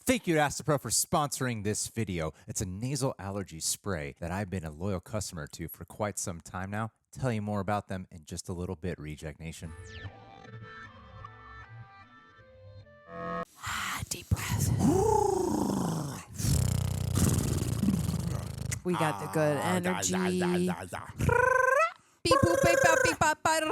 Thank you to Astepro for sponsoring this video. It's a nasal allergy spray that I've been a loyal customer to for quite some time now. Tell you more about them in just a little bit, Reject Nation. Deep breath. We got the good energy. Beep, boop, beep, bop, beep, bop, bop,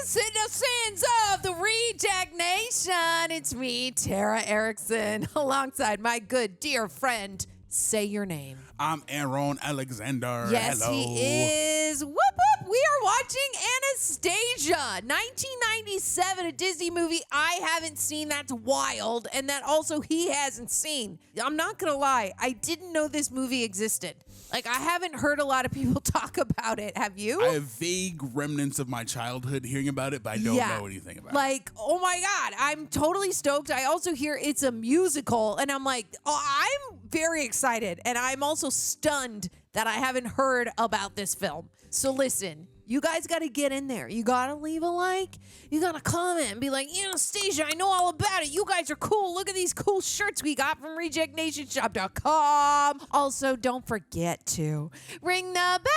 citizens of the Reject Nation. It's me, Tara Erickson, alongside my good dear friend. Say your name. I'm Aaron Alexander. Yes, Hello. he is. Whoop, whoop. We are watching Anastasia, 1997, a Disney movie I haven't seen. That's wild. And that also he hasn't seen. I'm not going to lie. I didn't know this movie existed. Like, I haven't heard a lot of people talk about it. Have you? I have vague remnants of my childhood hearing about it, but I don't know anything about it. Like, oh my God, I'm totally stoked. I also hear it's a musical, and I'm like, oh, I'm very excited. And I'm also stunned that I haven't heard about this film. So listen, you guys got to get in there. You got to leave a like. You got to comment and be like, Anastasia, I know all about it. You guys are cool. Look at these cool shirts we got from rejectnationshop.com. Also, don't forget to ring the bell.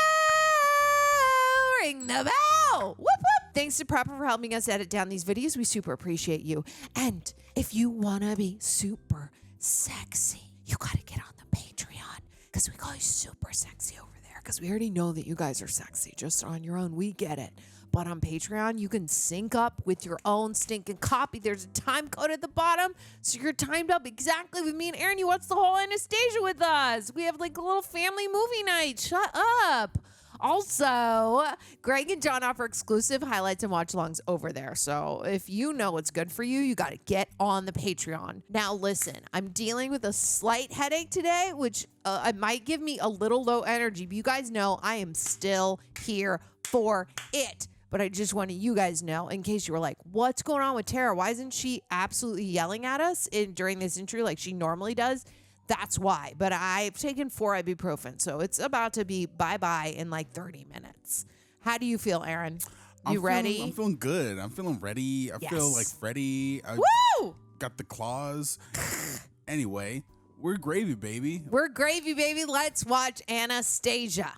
Ring the bell. Whoop, whoop. Thanks to Proper for helping us edit down these videos. We super appreciate you. And if you want to be super sexy, you got to get on the Patreon because we call you super sexy over there because we already know that you guys are sexy just on your own. We get it. But on Patreon, you can sync up with your own stinking copy. There's a time code at the bottom, so you're timed up exactly with me and Aaron. You watch the whole Anastasia with us. We have like a little family movie night. Shut up. Also, Greg and John offer exclusive highlights and watch-alongs over there. So if you know what's good for you, you got to get on the Patreon. Now, listen, I'm dealing with a slight headache today, which it might give me a little low energy. But you guys know I am still here for it. But I just wanted you guys to know, in case you were like, what's going on with Tara? Why isn't she absolutely yelling at us during this interview like she normally does? That's why. But I've taken 4 ibuprofen, so it's about to be bye-bye in like 30 minutes. How do you feel, Aaron? You ready? I'm feeling good. I'm feeling ready. I feel like Freddy. Woo! Got the claws. Anyway, we're gravy, baby. We're gravy, baby. Let's watch Anastasia.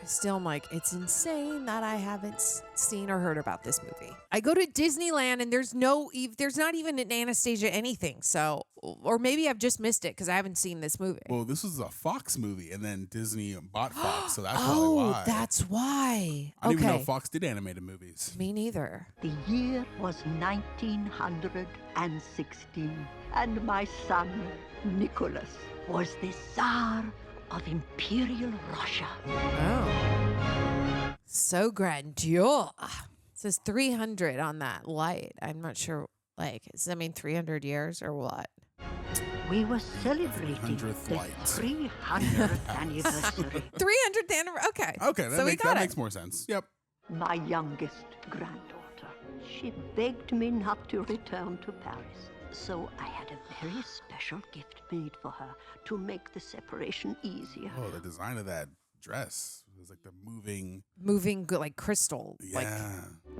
Still, I'm like, it's insane that I haven't seen or heard about this movie. I go to Disneyland and there's not even an Anastasia anything. So, or maybe I've just missed it because I haven't seen this movie. Well, this was a Fox movie, and then Disney bought Fox, so that's probably why. That's why. I didn't even know Fox did animated movies. Me neither. The year was 1916, and my son, Nicholas, was the Tsar of Imperial Russia. Oh. So grandeur. It says 300 on that light. I'm not sure, like, does that mean 300 years or what? We were celebrating the 300th anniversary. 300th anniversary. Okay. Okay, so that makes more sense. Yep. My youngest granddaughter, she begged me not to return to Paris. So I had a very special gift made for her to make the separation easier. Oh, the design of that dress. It was like the moving like crystal. Yeah. Like,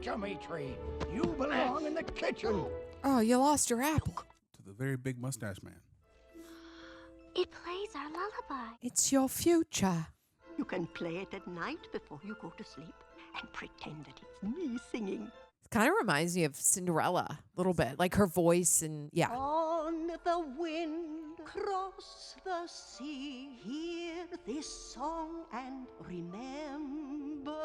Dimitri, you belong in the kitchen. oh, you lost your apple. To the very big mustache man. It plays our lullaby. It's your future. You can play it at night before you go to sleep and pretend that it's me singing. Kind of reminds me of Cinderella a little bit, like her voice and yeah. On the wind, across the sea, hear this song and remember.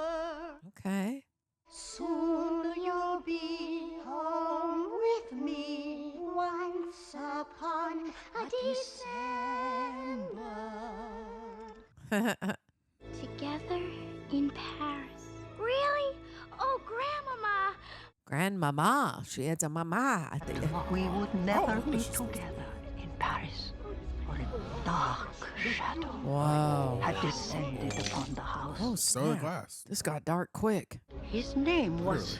Okay. Soon you'll be home with me once upon a December. Together in Paris. Really? Oh, Grandmama. Grandmama. She had a mama. We would never be together in Paris, for a dark shadow Whoa. had descended upon the house. Oh, So the snap. glass. This got dark quick. His name was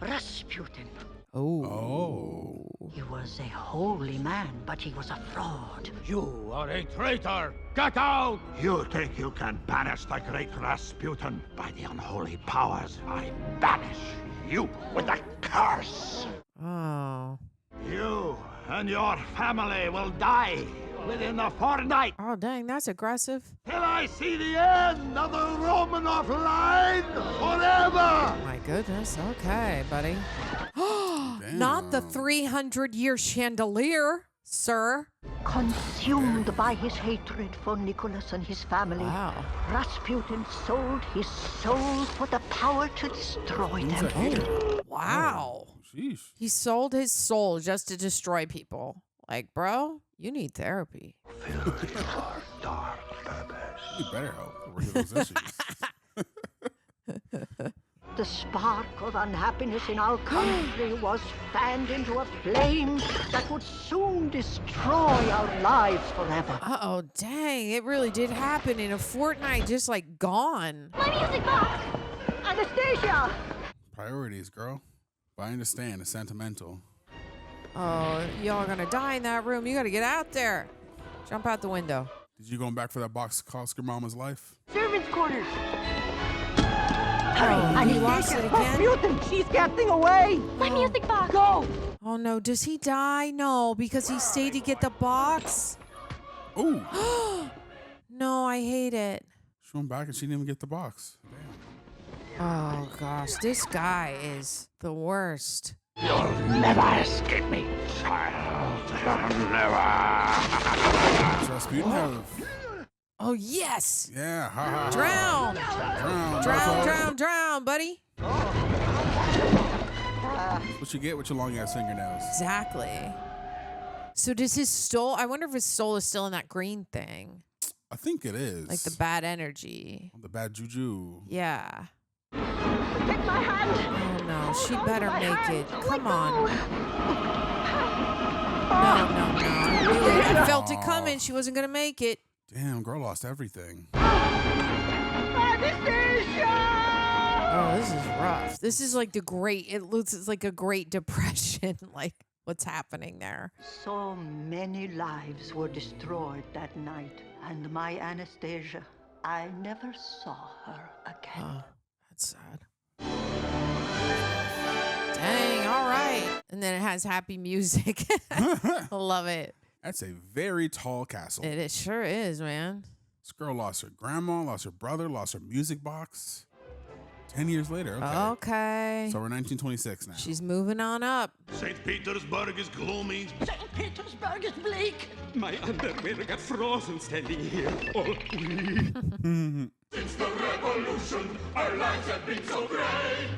Rasputin. Oh. He was a holy man, but he was a fraud. You are a traitor! Get out! You think you can banish the great Rasputin? By the unholy powers, I banish you with a curse! Oh. You and your family will die within a fortnight! Oh, dang, that's aggressive. Till I see the end of the Romanov line forever! My goodness. Okay, buddy. Not the 300-year chandelier, sir. Consumed by his hatred for Nicholas and his family, Wow. Rasputin sold his soul for the power to destroy Who's a them. hater? Wow. Sheesh. He sold his soul just to destroy people. Like, bro, you need therapy. Fill your dark purpose. You better help work those issues. The spark of unhappiness in our country was fanned into a flame that would soon destroy our lives forever. Uh-oh, dang. It really did happen in a fortnight, just like gone. My music box! Anastasia! Priorities, girl. But I understand. It's sentimental. Oh, y'all gonna die in that room. You gotta get out there. Jump out the window. Did you going back for that box that cost your mama's life? Servants' quarters! Oh, he lost it again? Rasputin, she's getting away! My music box! Go! Oh, no. Does he die? No, because he stayed to get the box? Ooh. No, I hate it. She went back and she didn't even get the box. Damn. Oh, gosh. This guy is the worst. You'll never escape me, child. You'll never. Does Rasputin have... Oh, yes. Yeah, ha ha. Drown. Drown. Drown, drown, drown, buddy. What you get with your long ass fingernails? Exactly. So does his soul, I wonder if his soul is still in that green thing. I think it is. Like the bad energy. The bad juju. Yeah. Take my hand! Oh, no. She better My make hand. it. Let Come go. on. No, no, no. I knew it. I felt it coming. She wasn't going to make it. Damn, girl lost everything. Anastasia! Oh, this is rough. This is like the great, it looks it's like a Great Depression, like what's happening there. So many lives were destroyed that night, and my Anastasia, I never saw her again. Oh, that's sad. Dang, all right. And then it has happy music. I love it. That's a very tall castle. It sure is, man. This girl lost her grandma, lost her brother, lost her music box. 10 years later. Okay. Okay. So we're 1926 now. She's moving on up. St. Petersburg is gloomy. St. Petersburg is bleak. My underwear got frozen standing here. Oh. Since the revolution, our lives have been so great.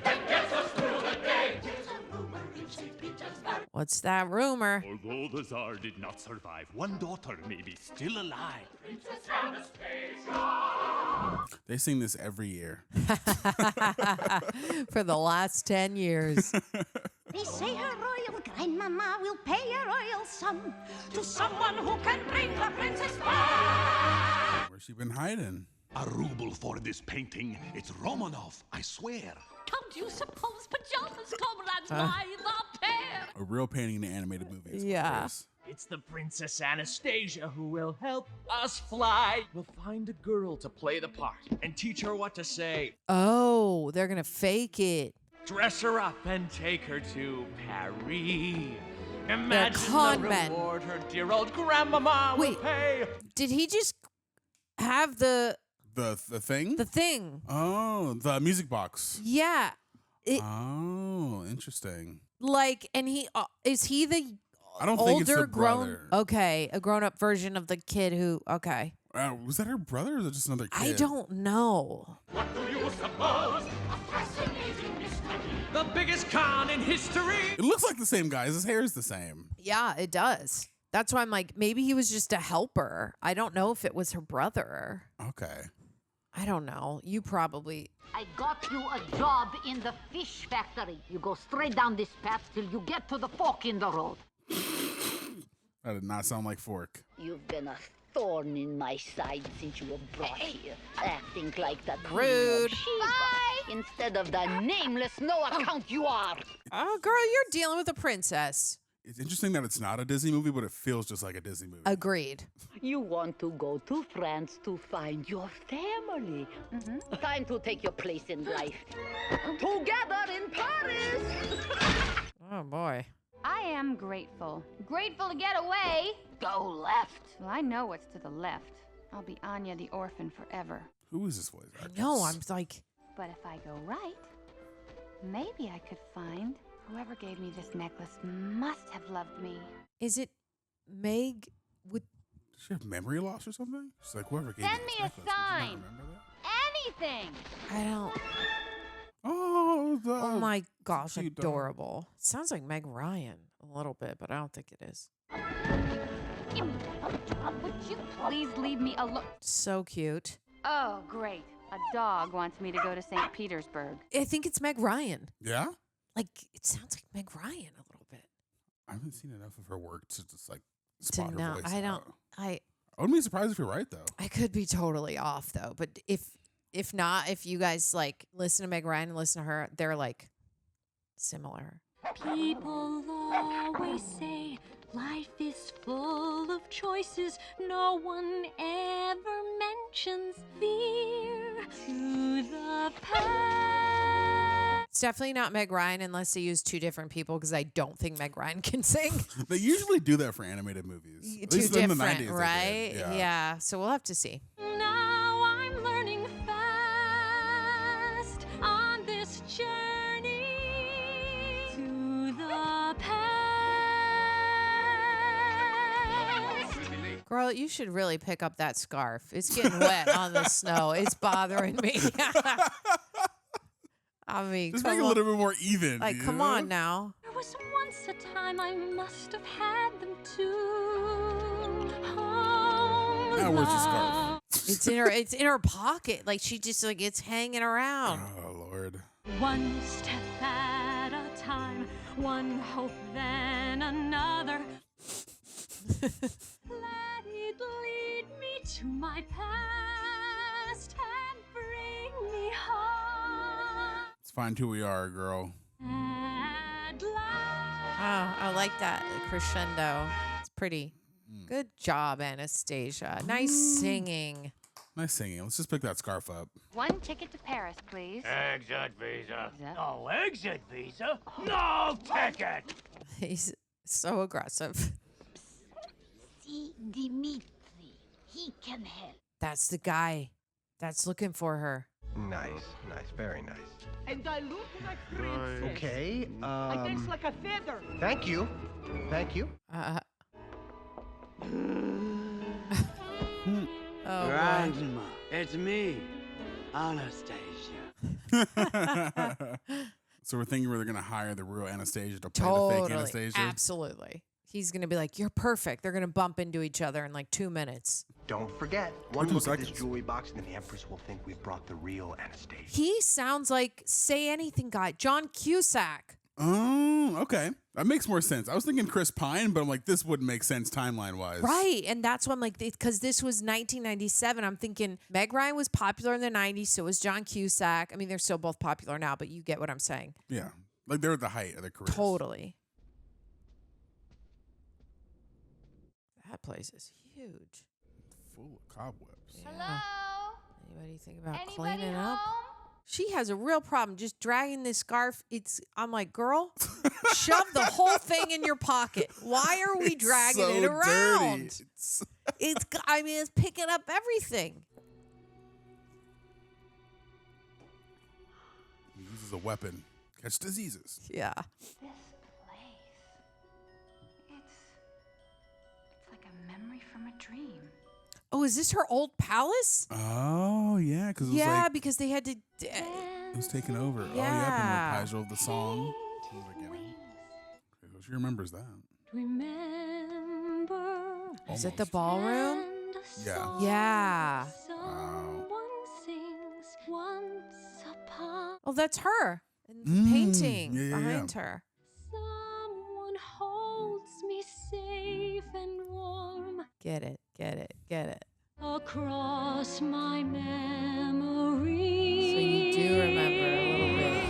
That gets us through the day. There's a rumor in St. Petersburg. What's that rumor? Although the Tsar did not survive, one daughter may be still alive. Princess Anastasia. They sing this every year. For the last 10 years. They say her royal grandmama will pay a royal sum to someone who can bring the princess back. Where's she been hiding? A ruble for this painting. It's Romanov, I swear. Don't you suppose pajamas, comrades, buy the pair? A real painting in the animated movies. Yeah. It's the Princess Anastasia who will help us fly. We'll find a girl to play the part and teach her what to say. Oh, they're going to fake it. Dress her up and take her to Paris. They're Imagine con the men. reward her dear old grandmama will Wait. pay. Did he just have the The thing? thing? Oh, the music box. Yeah. Oh, interesting. Like, and he is he the I don't older think it's the grown? brother. Okay, a grown-up version of the kid who. Okay, Was that her brother or was it just another kid? I don't know. What do you suppose? A fascinating mystery. The biggest con in history. It looks like the same guy. His hair is the same. Yeah, it does. That's why I'm like, maybe he was just a helper. I don't know if it was her brother. Okay. I don't know. You probably. I got you a job in the fish factory. You go straight down this path till you get to the fork in the road. That did not sound like Fork. You've been a thorn in my side since you were brought here, acting like the Rude. Queen of Sheba instead of the nameless no account you are. Oh, girl, you're dealing with a princess. It's interesting that it's not a Disney movie, but it feels just like a Disney movie. Agreed. You want to go to France to find your family. Time to take your place in life. Together in Paris. Oh, boy. I am grateful. Grateful to get away. Go left. Well, I know what's to the left. I'll be Anya the orphan forever. Who is this voice actress? No, I'm like... But if I go right, maybe I could find whoever gave me this necklace must have loved me. Is it Meg with... Does she have memory loss or something? She's like, whoever gave Send me me this a necklace, did you not sign. remember that? Anything. I don't... Oh, Oh my gosh, cute dog. adorable. It sounds like Meg Ryan a little bit, but I don't think it is. Would you please leave me alone? So cute. Oh, great. A dog wants me to go to St. Petersburg. I think it's Meg Ryan. Yeah? Like, it sounds like Meg Ryan a little bit. I haven't seen enough of her work to just like To spot her know, voice. I don't... I wouldn't be surprised if you're right, though. I could be totally off, though. But if not, if you guys, like, listen to Meg Ryan and listen to her, they're, like, similar. People always say life is full of choices. No one ever mentions fear to the past. It's definitely not Meg Ryan unless they use two different people, because I don't think Meg Ryan can sing. They usually do that for animated movies. At Two least in the different, 90s, they did. right? Yeah. So we'll have to see. Now I'm learning fast on this journey to the past. Girl, you should really pick up that scarf. It's getting wet on the snow. It's bothering me. I mean, Just come make it a on. little bit more even. Like, you come know? on now. There was once a time I must have had them too. Now where's the scarf? It's in her pocket. Like, she just, like, it's hanging around. Oh, Lord. One step at a time, one hope then another. Let it lead me to my past and bring me home Let's find who we are, girl. at last. Oh, I like that crescendo. It's pretty. Good job, Anastasia. Nice singing. Nice singing. Let's just pick that scarf up. One ticket to Paris, please. Exit visa. No exit visa? No ticket! He's so aggressive. See Dimitri. He can help. That's the guy that's looking for her. Nice, very nice. And I look like princess. Okay, I dance like a feather. Thank you. Oh, Grandma, it's me, Anastasia. So we're thinking we're going to hire the real Anastasia to play the fake Anastasia? Absolutely. He's going to be like, you're perfect. They're going to bump into each other in like 2 minutes. Don't forget, one 2 look at this seconds. jewelry box and the Empress will think we've brought the real Anastasia. He sounds like Say Anything guy, John Cusack. Oh, okay. That makes more sense. I was thinking Chris Pine, but I'm like, this wouldn't make sense timeline-wise. Right. And that's why I'm like, because this was 1997. I'm thinking Meg Ryan was popular in the 90s. So was John Cusack. I mean, they're still both popular now, but you get what I'm saying. Yeah. Like, they're at the height of their careers. Totally. That place is huge. Full of cobwebs. Hello? Anybody think about Anybody cleaning home? up? She has a real problem just dragging this scarf. I'm like, girl, shove the whole thing in your pocket. Why are we dragging so it around? dirty. It's picking up everything. He uses a weapon. Catch diseases. Yeah. This place. It's like a memory from a dream. Oh, is this her old palace? Oh, yeah, because it was Yeah, like, because they had to. it was taken over. Oh, Yeah. yeah, from the of the song. In the beginning. Okay, so she remembers that. Remember. Is it the ballroom? Yeah. Yeah. Someone sings once upon. Oh, that's her. And the painting yeah, behind her. Someone holds me safe and warm Get it. across my memory. So you do remember a little bit.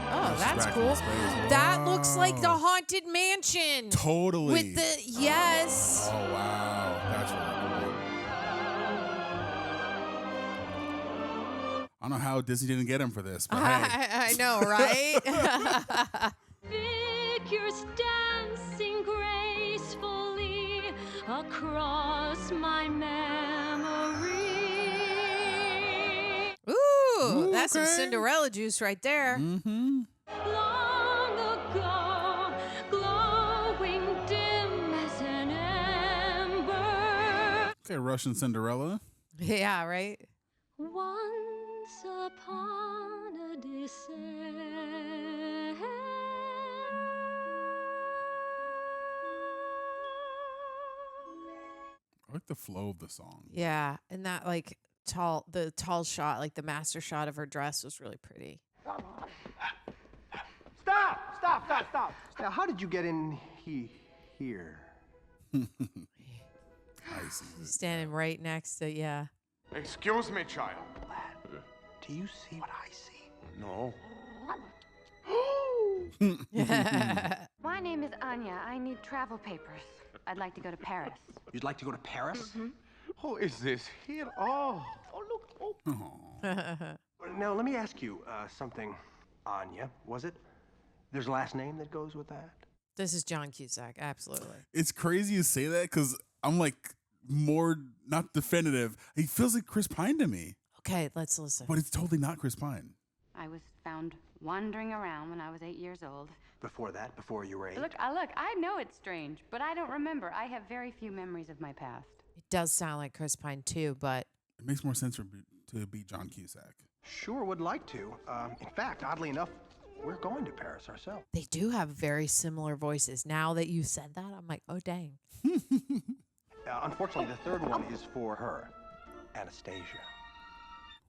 Oh, that's That's back cool. in space. That looks like the Wow. Haunted Mansion. Totally. With the, yes. Oh, wow. That's really cool. I don't know how Disney didn't get him for this, but hey. I know, right? Figures dancing gracefully across my memory. Ooh, that's some Cinderella juice right there. Mm-hmm. Long ago, glowing dim as an ember. Okay, Russian Cinderella. Yeah, right? Once upon a December. I like the flow of the song. Yeah, and that like the tall shot, like the master shot of her dress was really pretty. Stop! Now, how did you get in here? I see. Standing right next to, yeah. Excuse me, child. Do you see what I see? No. My name is Anya. I need travel papers. I'd like to go to Paris. You'd like to go to Paris? Mm-hmm. Who is this here? Oh, look. Oh. Now, let me ask you something. Anya, was it? There's a last name that goes with that? This is John Cusack, absolutely. It's crazy you say that because I'm like more not definitive. He feels like Chris Pine to me. Okay, let's listen. But it's totally not Chris Pine. I was found wandering around when I was 8 years old. Before that, before you were 8? Look, I know it's strange, but I don't remember. I have very few memories of my past. It does sound like Chris Pine too, but It makes more sense to be John Cusack. Sure would like to. In fact, oddly enough, we're going to Paris ourselves. they do have very similar voices. Now that you said that, I'm like, oh dang. Unfortunately, the third one is for her, Anastasia.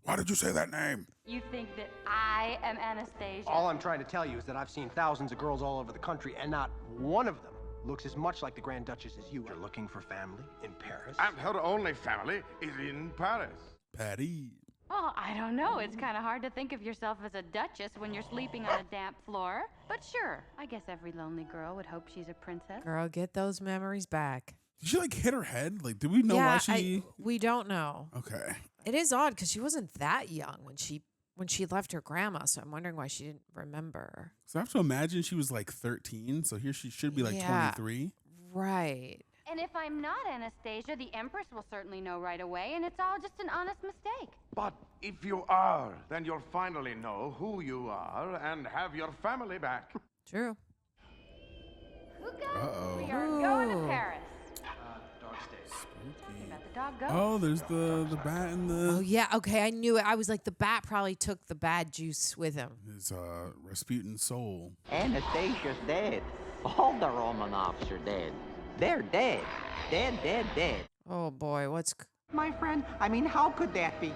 Why did you say that name? You think that I am Anastasia? All I'm trying to tell you is that I've seen thousands of girls all over the country, and not one of them looks as much like the Grand Duchess as you. You're looking for family in Paris? And her only family is in Paris. Patty. Well, I don't know. It's kind of hard to think of yourself as a duchess when you're sleeping on a damp floor. But sure, I guess every lonely girl would hope she's a princess. Girl, get those memories back. Did she like hit her head? Like, did we know why she? We don't know. Okay. It is odd because she wasn't that young when she left her grandma, so I'm wondering why she didn't remember. So I have to imagine she was like 13. So here she should be like Yeah. 23. Right. And if I'm not Anastasia, the Empress will certainly know right away, and it's all just an honest mistake. But if you are, then you'll finally know who you are and have your family back. True. Uh-oh. We are going to Paris. Dog stays. Let the dog go. Oh, there's the bat and the. Oh yeah. Okay, I knew it. I was like, the bat probably took the bad juice with him. His Rasputin soul. Anastasia's dead. All the Romanovs are dead. They're dead. Dead. Oh boy, what's? My friend, I mean, how could that be?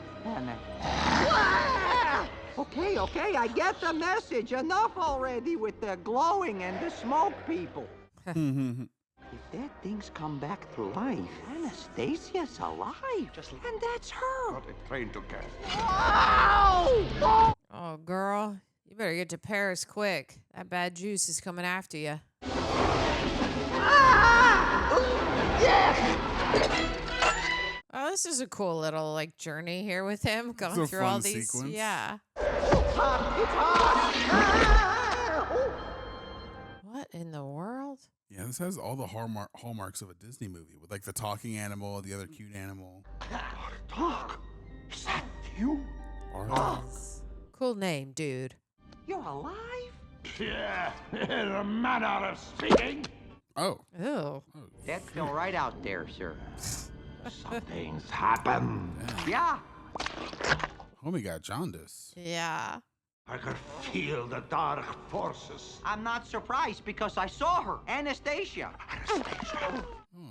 Okay, I get the message. Enough already with the glowing and the smoke people. If dead things come back to life, Anastasia's alive. And that's her. Not a train to catch. Wow! Oh girl, you better get to Paris quick. That bad juice is coming after you. Oh, this is a cool little like journey here with him going a through all fun these. sequence. Yeah. It's hot! What in the world? Yeah, this has all the hallmarks of a Disney movie with like the talking animal, the other cute animal. Bartok! Is that you? Bartok. Cool name, dude. You're alive? Yeah, the manner of speaking. Oh. Ew. That's still right out there, sir. Something's happened. Yeah. Homie got jaundice. Yeah. I can feel the dark forces. I'm not surprised because I saw her, Anastasia. Oh,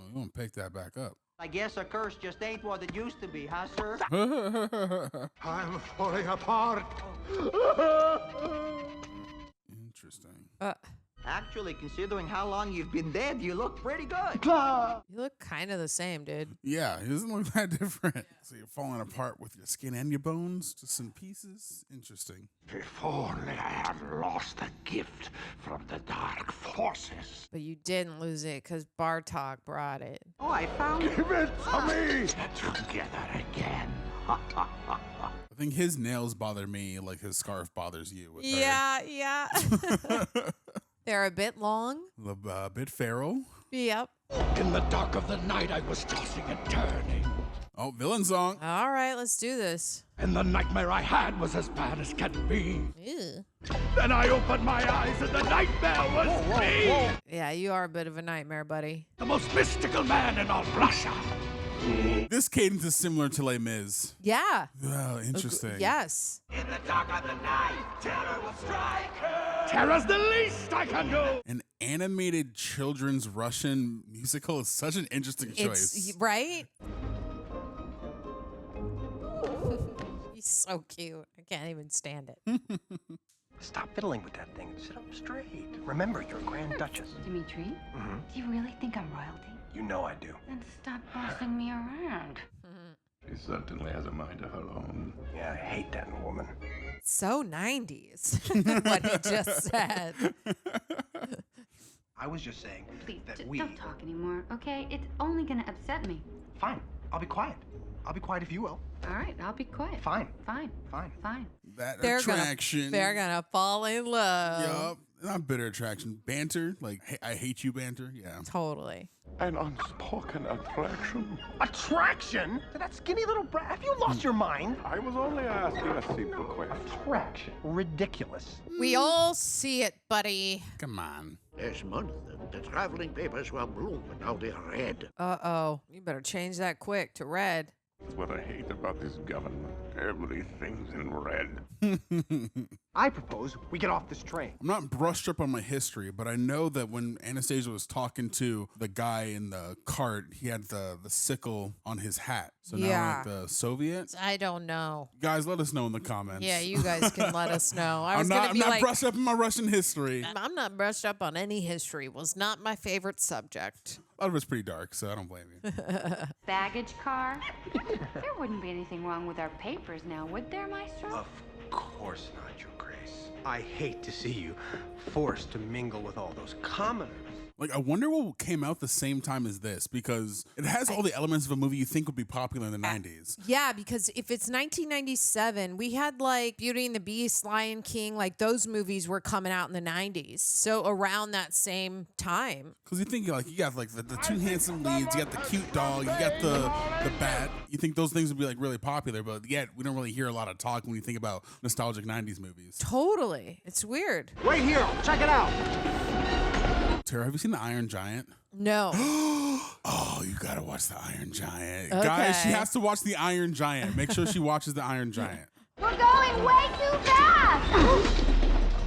you won't pick that back up. I guess a curse just ain't what it used to be, huh, sir? I'm falling apart. Interesting. Actually, considering how long you've been dead, you look pretty good. You look kind of the same, dude. Yeah, he doesn't look that different. So you're falling apart with your skin and your bones, just in pieces. Interesting. If only I had lost the gift from the dark forces. But you didn't lose it because Bartok brought it. Oh, I found it. Give it to me! Together again. I think his nails bother me like his scarf bothers you. With Yeah. They're a bit long. A bit feral. Yep. In the dark of the night, I was tossing and turning. Oh, villain song. All right, let's do this. And the nightmare I had was as bad as can be. Ew. Then I opened my eyes and the nightmare was me. Yeah, you are a bit of a nightmare, buddy. The most mystical man in all Russia. This cadence is similar to Les Mis. Yeah. Oh, interesting. Yes. In the dark of the night, terror will strike her. Terror's the least I can do. An animated children's Russian musical is such an interesting choice. Right? He's so cute. I can't even stand it. Stop fiddling with that thing and sit up straight. Remember, you're a Grand Duchess. Dimitri, Mm-hmm. do you really think I'm royalty? You know I do. Then stop bossing me around. She certainly has a mind of her own. Yeah, I hate that woman. So 90s, what he just said. I was just saying Please, that don't talk anymore, okay? It's only gonna upset me. Fine, I'll be quiet. I'll be quiet if you will. All right, I'll be quiet. Fine. Fine. Fine. Fine. That They're attraction. They're gonna fall in love. Yup. Not bitter attraction. Banter. Like, hey, I hate you banter. Yeah. Totally. An unspoken attraction. Attraction? To that skinny little brat? Have you lost your mind? I was only asking a simple question. Attraction. Ridiculous. We all see it, buddy. Come on. Last month, the traveling papers were blue, but now they're red. Uh-oh. You better change that quick to red. That's what I hate about this government. Everything's in red. I propose we get off this train. I'm not brushed up on my history, but I know that when Anastasia was talking to the guy in the cart, he had the sickle on his hat. So now Yeah. we're at the Soviet. I don't know. Guys, let us know in the comments. Yeah, you guys can let us know. I'm not brushed up in my Russian history. I'm not brushed up on any history. Was not my favorite subject. A lot of it's pretty dark, so I don't blame you. Baggage car? There wouldn't be anything wrong with our papers now, would there, Maestro? Of course not, Your Grace. I hate to see you forced to mingle with all those commoners. Like, I wonder what came out the same time as this, because it has all the elements of a movie you think would be popular in the 90s. Yeah, because if it's 1997, we had like Beauty and the Beast, Lion King, like those movies were coming out in the 90s. So around that same time. Because you think, like, you got like the two handsome leads, you got the cute dog, you got the bat. You think those things would be like really popular, but yet we don't really hear a lot of talk when you think about nostalgic 90s movies. Totally. It's weird. Wait here, check it out. Tara, have you seen The Iron Giant? No. Oh, you gotta watch The Iron Giant. Okay. Guys, she has to watch The Iron Giant. Make sure she watches The Iron Giant. We're going way too fast!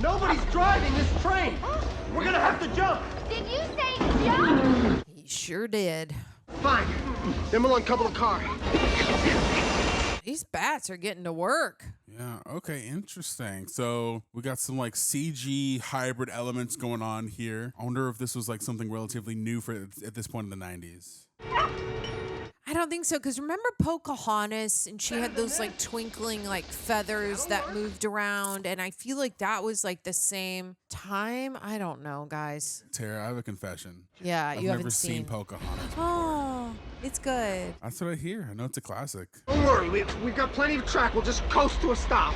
Nobody's driving this train. We're gonna have to jump. Did you say jump? He sure did. Fine. Then we'll uncouple the car. These bats are getting to work. Yeah, okay, interesting. So we got some like CG hybrid elements going on here. I wonder if this was like something relatively new for at this point in the 90s. I don't think so, because remember Pocahontas, and she had those like twinkling like feathers that moved around, and I feel like that was like the same time. I don't know, guys. Tara, I have a confession. Yeah, I've you never haven't seen seen Pocahontas. Oh, it's good. That's what I hear. I know it's a classic. Don't worry, we've got plenty of track. We'll just coast to a stop.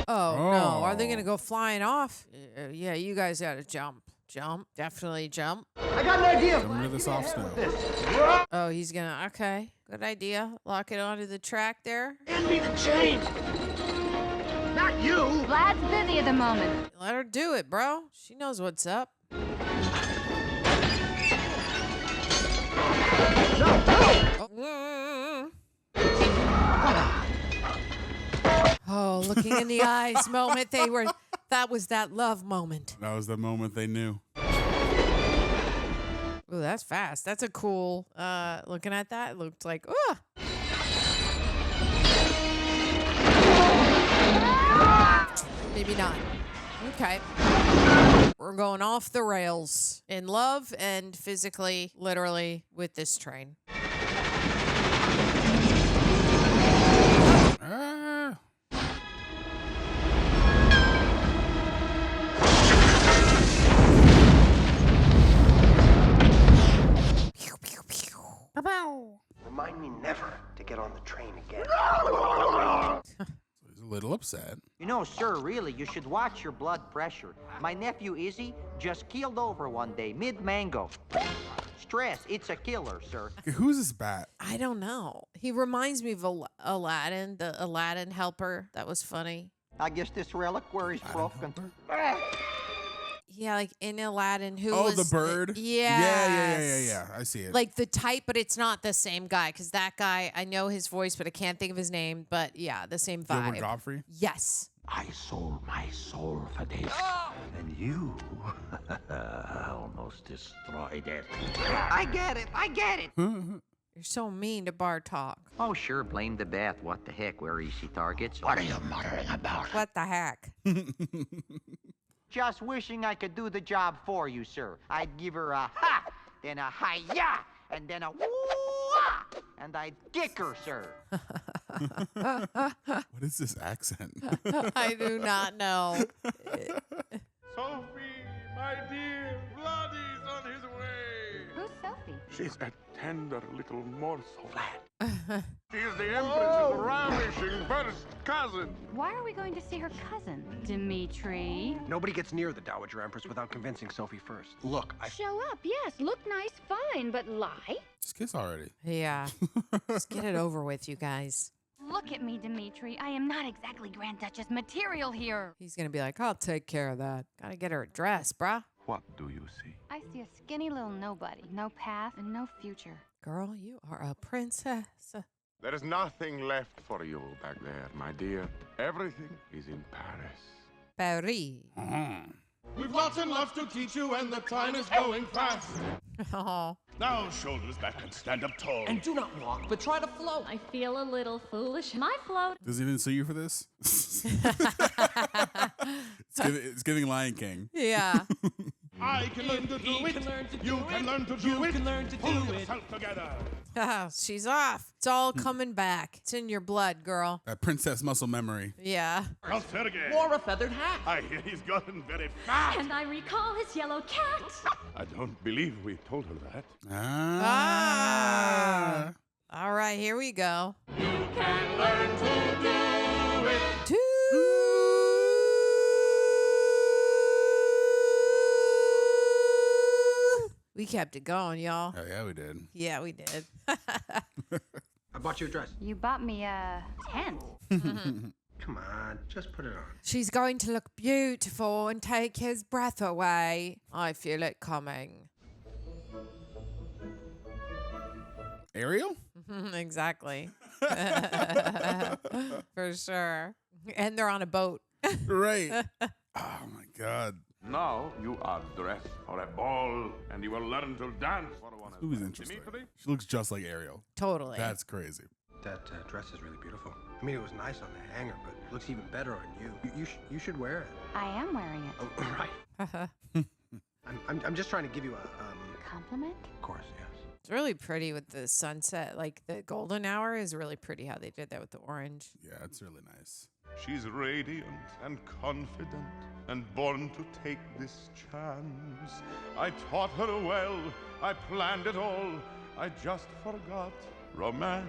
Oh, no, are they gonna go flying off? Yeah, you guys gotta jump. Jump, definitely jump. I got an idea. Jump into the soft snow. Oh, he's gonna, okay, good idea. Lock it onto the track there. Hand me the chain. Not you. Vlad's busy at the moment. Let her do it, bro. She knows what's up. Oh, looking in the eyes moment. That was that love moment. That was the moment they knew. Ooh, that's fast. That's a cool, looking at that, it looked like, maybe not. Okay. We're going off the rails in love and physically, literally, with this train. Remind me never to get on the train again. He's a little upset. You know, sir, really, you should watch your blood pressure. My nephew Izzy just keeled over one day, mid-mango. Stress, it's a killer, sir. Okay, who's this bat? I don't know. He reminds me of Aladdin, the Aladdin helper. That was funny. I guess this reliquary's broken. Yeah, like in Aladdin, who Oh, was the bird? Yeah. I see it. Like the type, but it's not the same guy. Because that guy, I know his voice, but I can't think of his name. But yeah, the same vibe. Gilbert Godfrey? Yes. I sold my soul for this. And you almost destroyed it. I get it. You're so mean to Bartok. Oh, sure, blame the bath. What the heck? We're easy targets. What are you muttering about? What the heck? Just wishing I could do the job for you, sir. I'd give her a ha, then a hi-ya, and then a woo-ah, and I'd kick her, sir. What is this accent? I do not know. Sophie, my dear, Bloody's on his way. Who's Sophie? She's a tender little morsel. She is the Empress's ravishing first cousin. Why are we going to see her cousin, Dimitri? Nobody gets near the Dowager Empress without convincing Sophie first. Look, Show up, yes. Look nice, fine, but lie? Just kiss already. Yeah. Just get it over with, you guys. Look at me, Dimitri. I am not exactly Grand Duchess material here. He's going to be like, I'll take care of that. Got to get her a dress, bruh. What do you see? I see a skinny little nobody. No path and no future. Girl, you are a princess. There is nothing left for you back there, my dear. Everything is in Paris. Paris. We've lots and lots to teach you, and the time is going fast. Oh. Now, shoulders that can stand up tall. And do not walk, but try to float. I feel a little foolish. My float. Does he even sue you for this? It's giving Lion King. Yeah. I can learn to do it. You can learn to do it. Pull yourself together. She's off. It's all coming back. It's in your blood, girl. That princess muscle memory. Yeah. I'll say it again. Wore a feathered hat. I hear he's gotten very fat. And I recall his yellow cat. I don't believe we told her that. Ah. All right, here we go. You can learn to do it. We kept it going, y'all. Oh, yeah, we did. Yeah, we did. I bought you a dress. You bought me a tent. Come on, just put it on. She's going to look beautiful and take his breath away. I feel it coming. Ariel? Exactly. For sure. And they're on a boat. Right. Oh, my God. Now you are dressed for a ball, and you will learn to dance for one another. Who's interesting? Dimitri? She looks just like Ariel. Totally. That's crazy. That dress is really beautiful. I mean, it was nice on the hanger, but it looks even better on you. You should wear it. I am wearing it. Oh, right. I'm just trying to give you a Compliment? Of course, yes. It's really pretty with the sunset. Like the golden hour is really pretty how they did that with the orange. Yeah, it's really nice. She's radiant and confident and born to take this chance. I taught her well, I planned it all, I just forgot romance.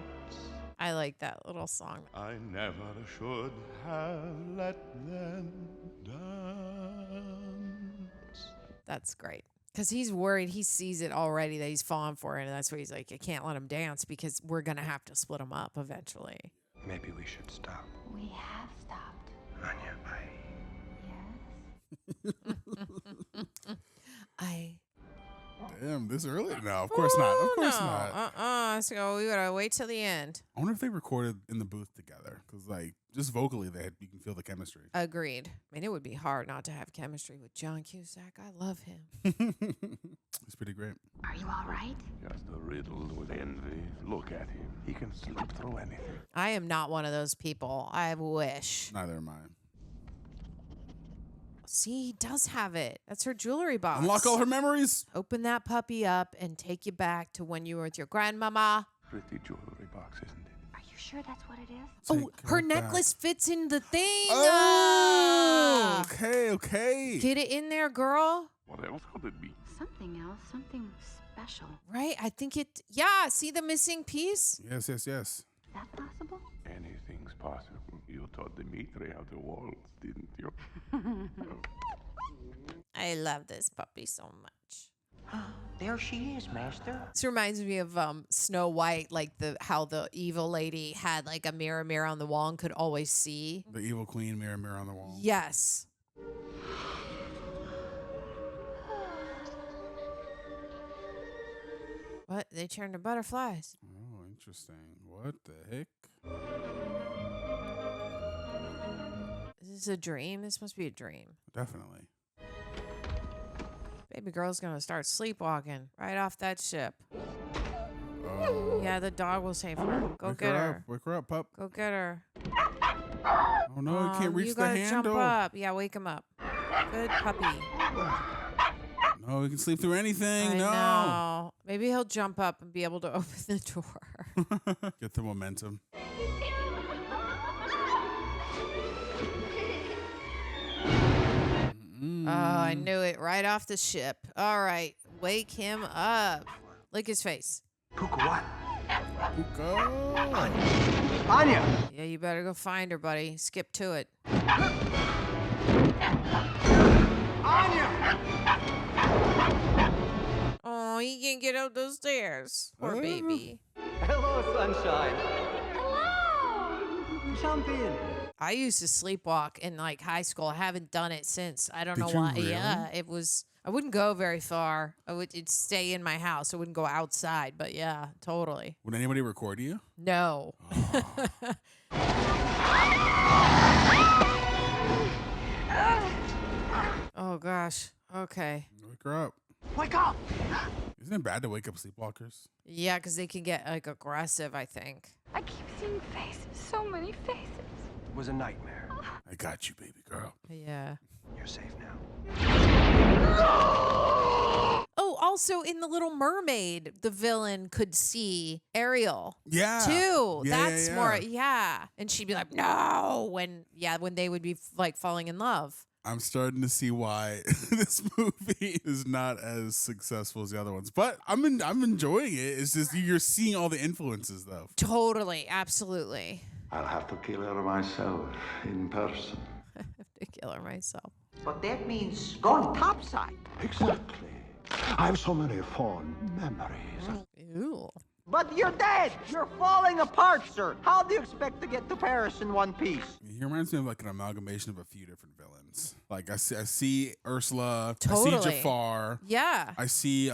I like that little song. I never should have let them dance. That's great. Because he's worried. He sees it already that he's falling for it. And that's why he's like, I can't let him dance because we're going to have to split him up eventually. Maybe we should stop. We have stopped. Anya, Damn, this early? No, of course not. Of course not. So we gotta wait till the end. I wonder if they recorded in the booth together. Because, like, just vocally, you can feel the chemistry. Agreed. I mean, it would be hard not to have chemistry with John Cusack. I love him. It's pretty great. Are you all right? Just riddled with envy. Look at him. He can slip through anything. I am not one of those people. I wish. Neither am I. See, he does have it. That's her jewelry box. Unlock all her memories. Open that puppy up and take you back to when you were with your grandmama. Pretty jewelry box, isn't it? Are you sure that's what it is? Oh, her necklace fits in the thing. Oh, okay. Get it in there, girl. What else could it be? Something else, something special. Right? I think it. Yeah, see the missing piece? Yes. Is that possible? Anything's possible. You taught Dimitri how to waltz, didn't you? I love this puppy so much. There she is, Master. This reminds me of Snow White, like how the evil lady had like a mirror on the wall and could always see. The evil queen, mirror on the wall. Yes. What? They turned to butterflies. Oh, interesting. What the heck? Is this a dream? This must be a dream. Definitely. Baby girl's gonna start sleepwalking right off that ship. Oh. Yeah, the dog will save her. Go Wake get her her. up. Wake her up, pup. Go get her. Oh no, you can't reach you the gotta handle. jump up. Yeah, wake him up. Good puppy. No, he can sleep through anything. I No. know. Maybe he'll jump up and be able to open the door. Get the momentum. Oh, I knew it. Right off the ship. All right. Wake him up. Lick his face. Puka what? Puka. Anya! Yeah, you better go find her, buddy. Skip to it. Anya! Oh, he can't get up those stairs. Poor baby. Hello, sunshine. Hello! Jump in. I used to sleepwalk in like high school. I haven't done it since. I don't Did know you why. really? Yeah, it was. I wouldn't go very far. It'd stay in my house. I wouldn't go outside. But yeah, totally. Would anybody record you? No. Oh gosh. Okay. Wake her up. Wake up! Isn't it bad to wake up sleepwalkers? Yeah, because they can get like aggressive, I think. I keep seeing faces, so many faces. It was a nightmare. I got you, baby girl. Yeah. You're safe now. Oh, also in The Little Mermaid, the villain could see Ariel. Yeah. Too. Yeah, That's yeah. more, yeah. And she'd be like, no, when they would be like falling in love. I'm starting to see why this movie is not as successful as the other ones, but I'm enjoying it. It's just you're seeing all the influences, though. Totally. Absolutely. I'll have to kill her myself in person. I have to kill her myself. But that means going topside. Exactly. I have so many fond memories. Ooh. But you're dead. You're falling apart, sir. How do you expect to get to Paris in one piece? He reminds me of like an amalgamation of a few different villains. Like I see Ursula, I Totally. see Jafar, Yeah. I see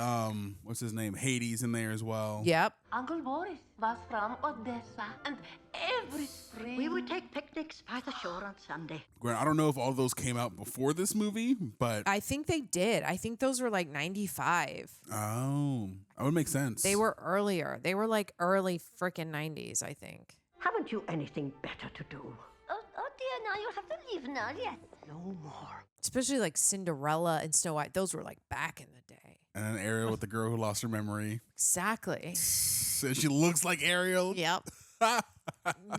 what's his name, Hades in there as well. Yep. Uncle Boris was from Odessa, and every spring We would take picnics by the shore on Sunday. Grant, I don't know if all those came out before this movie, but I think they did. I think those were like 95. oh, that would make sense. They were earlier. They were like early freaking 90s, I think. Haven't you anything better to do? Oh dear, now you have to leave now, yes. No more. Especially like Cinderella and Snow White. Those were like back in the day. And then Ariel with the girl who lost her memory. Exactly. So she looks like Ariel. Yep.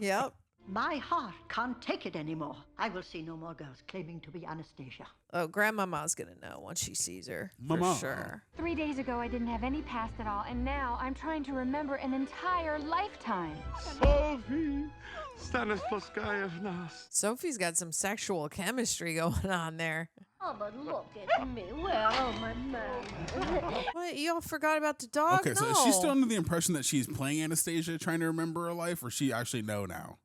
Yep. My heart can't take it anymore. I will see no more girls claiming to be Anastasia. Oh, Grandmama's gonna know once she sees her. Mama. For sure. 3 days ago, I didn't have any past at all, and now I'm trying to remember an entire lifetime. Sophie, Stanislaskaya of Nas. Sophie's got some sexual chemistry going on there. Oh, but look at me. Where are my manners? What? You all forgot about the dog? Okay, so No. is she still under the impression that she's playing Anastasia, trying to remember her life, or she actually know now?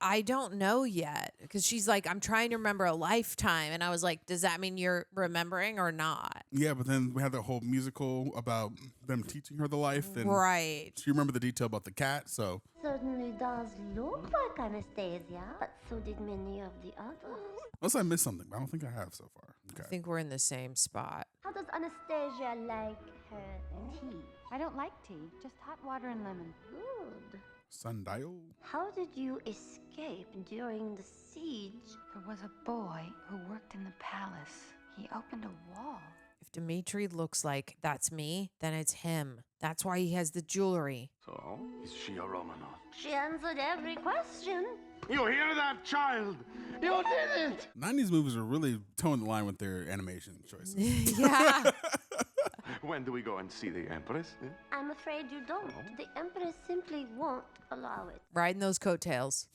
I don't know yet because she's like, I'm trying to remember a lifetime, and I was like, does that mean you're remembering or not? Yeah, but then we had the whole musical about them teaching her the life, and Right. she remembered the detail about the cat. So Certainly does look like Anastasia, but so did many of the others. unless I missed something, but I don't think I have so far. I Okay. think we're in the same spot. How does Anastasia like her tea? I don't like tea, just hot water and lemon. Good. Sundial. How did you escape during the siege? There was a boy who worked in the palace. He opened a wall. If Dimitri looks like that's me, then it's him. That's why he has the jewelry. So, is she a Romanov? She answered every question. You hear that, child? You did it! 90s movies are really towing the line with their animation choices. Yeah. When do we go and see the Empress? I'm afraid you don't. The Empress simply won't allow it. Riding those coattails.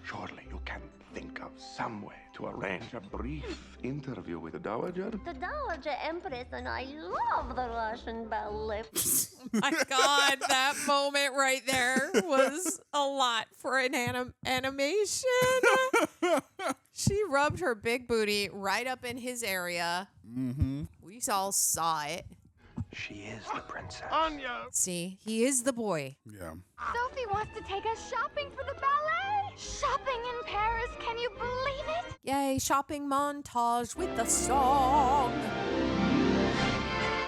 Surely you can think of some way to arrange a brief interview with the Dowager? The Dowager Empress and I love the Russian ballet. My God, that moment right there was a lot for an animation. She rubbed her big booty right up in his area. Mm-hmm. We all saw it. She is the princess. Anya! See, he is the boy. Yeah. Sophie wants to take us shopping for the ballet. Shopping in Paris, can you believe it? Yay, shopping montage with the song.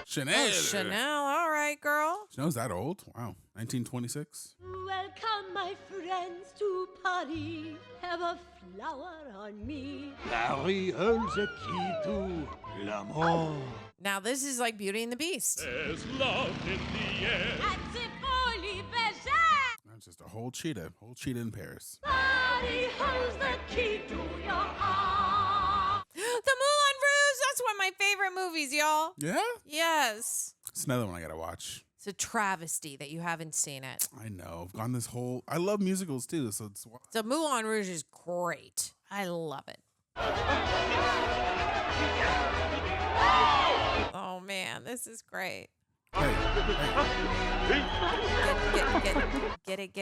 Chanel. Oh, Chanel, all right, girl. Chanel's that old? Wow. 1926. Welcome, my friends, to Paris. Have a flower on me. Paris holds the key to l'amour. Now this is like Beauty and the Beast. There's love in the air. That's just a whole cheetah in Paris. Paris holds the key to your heart. The Moulin Rouge, that's one of my favorite movies, y'all. Yeah? Yes. It's another one I gotta watch. It's a travesty that you haven't seen it. I know. I've gone this whole. I love musicals too, so it's. The Moulin Rouge is great. I love it. Oh man, this is great. Get it.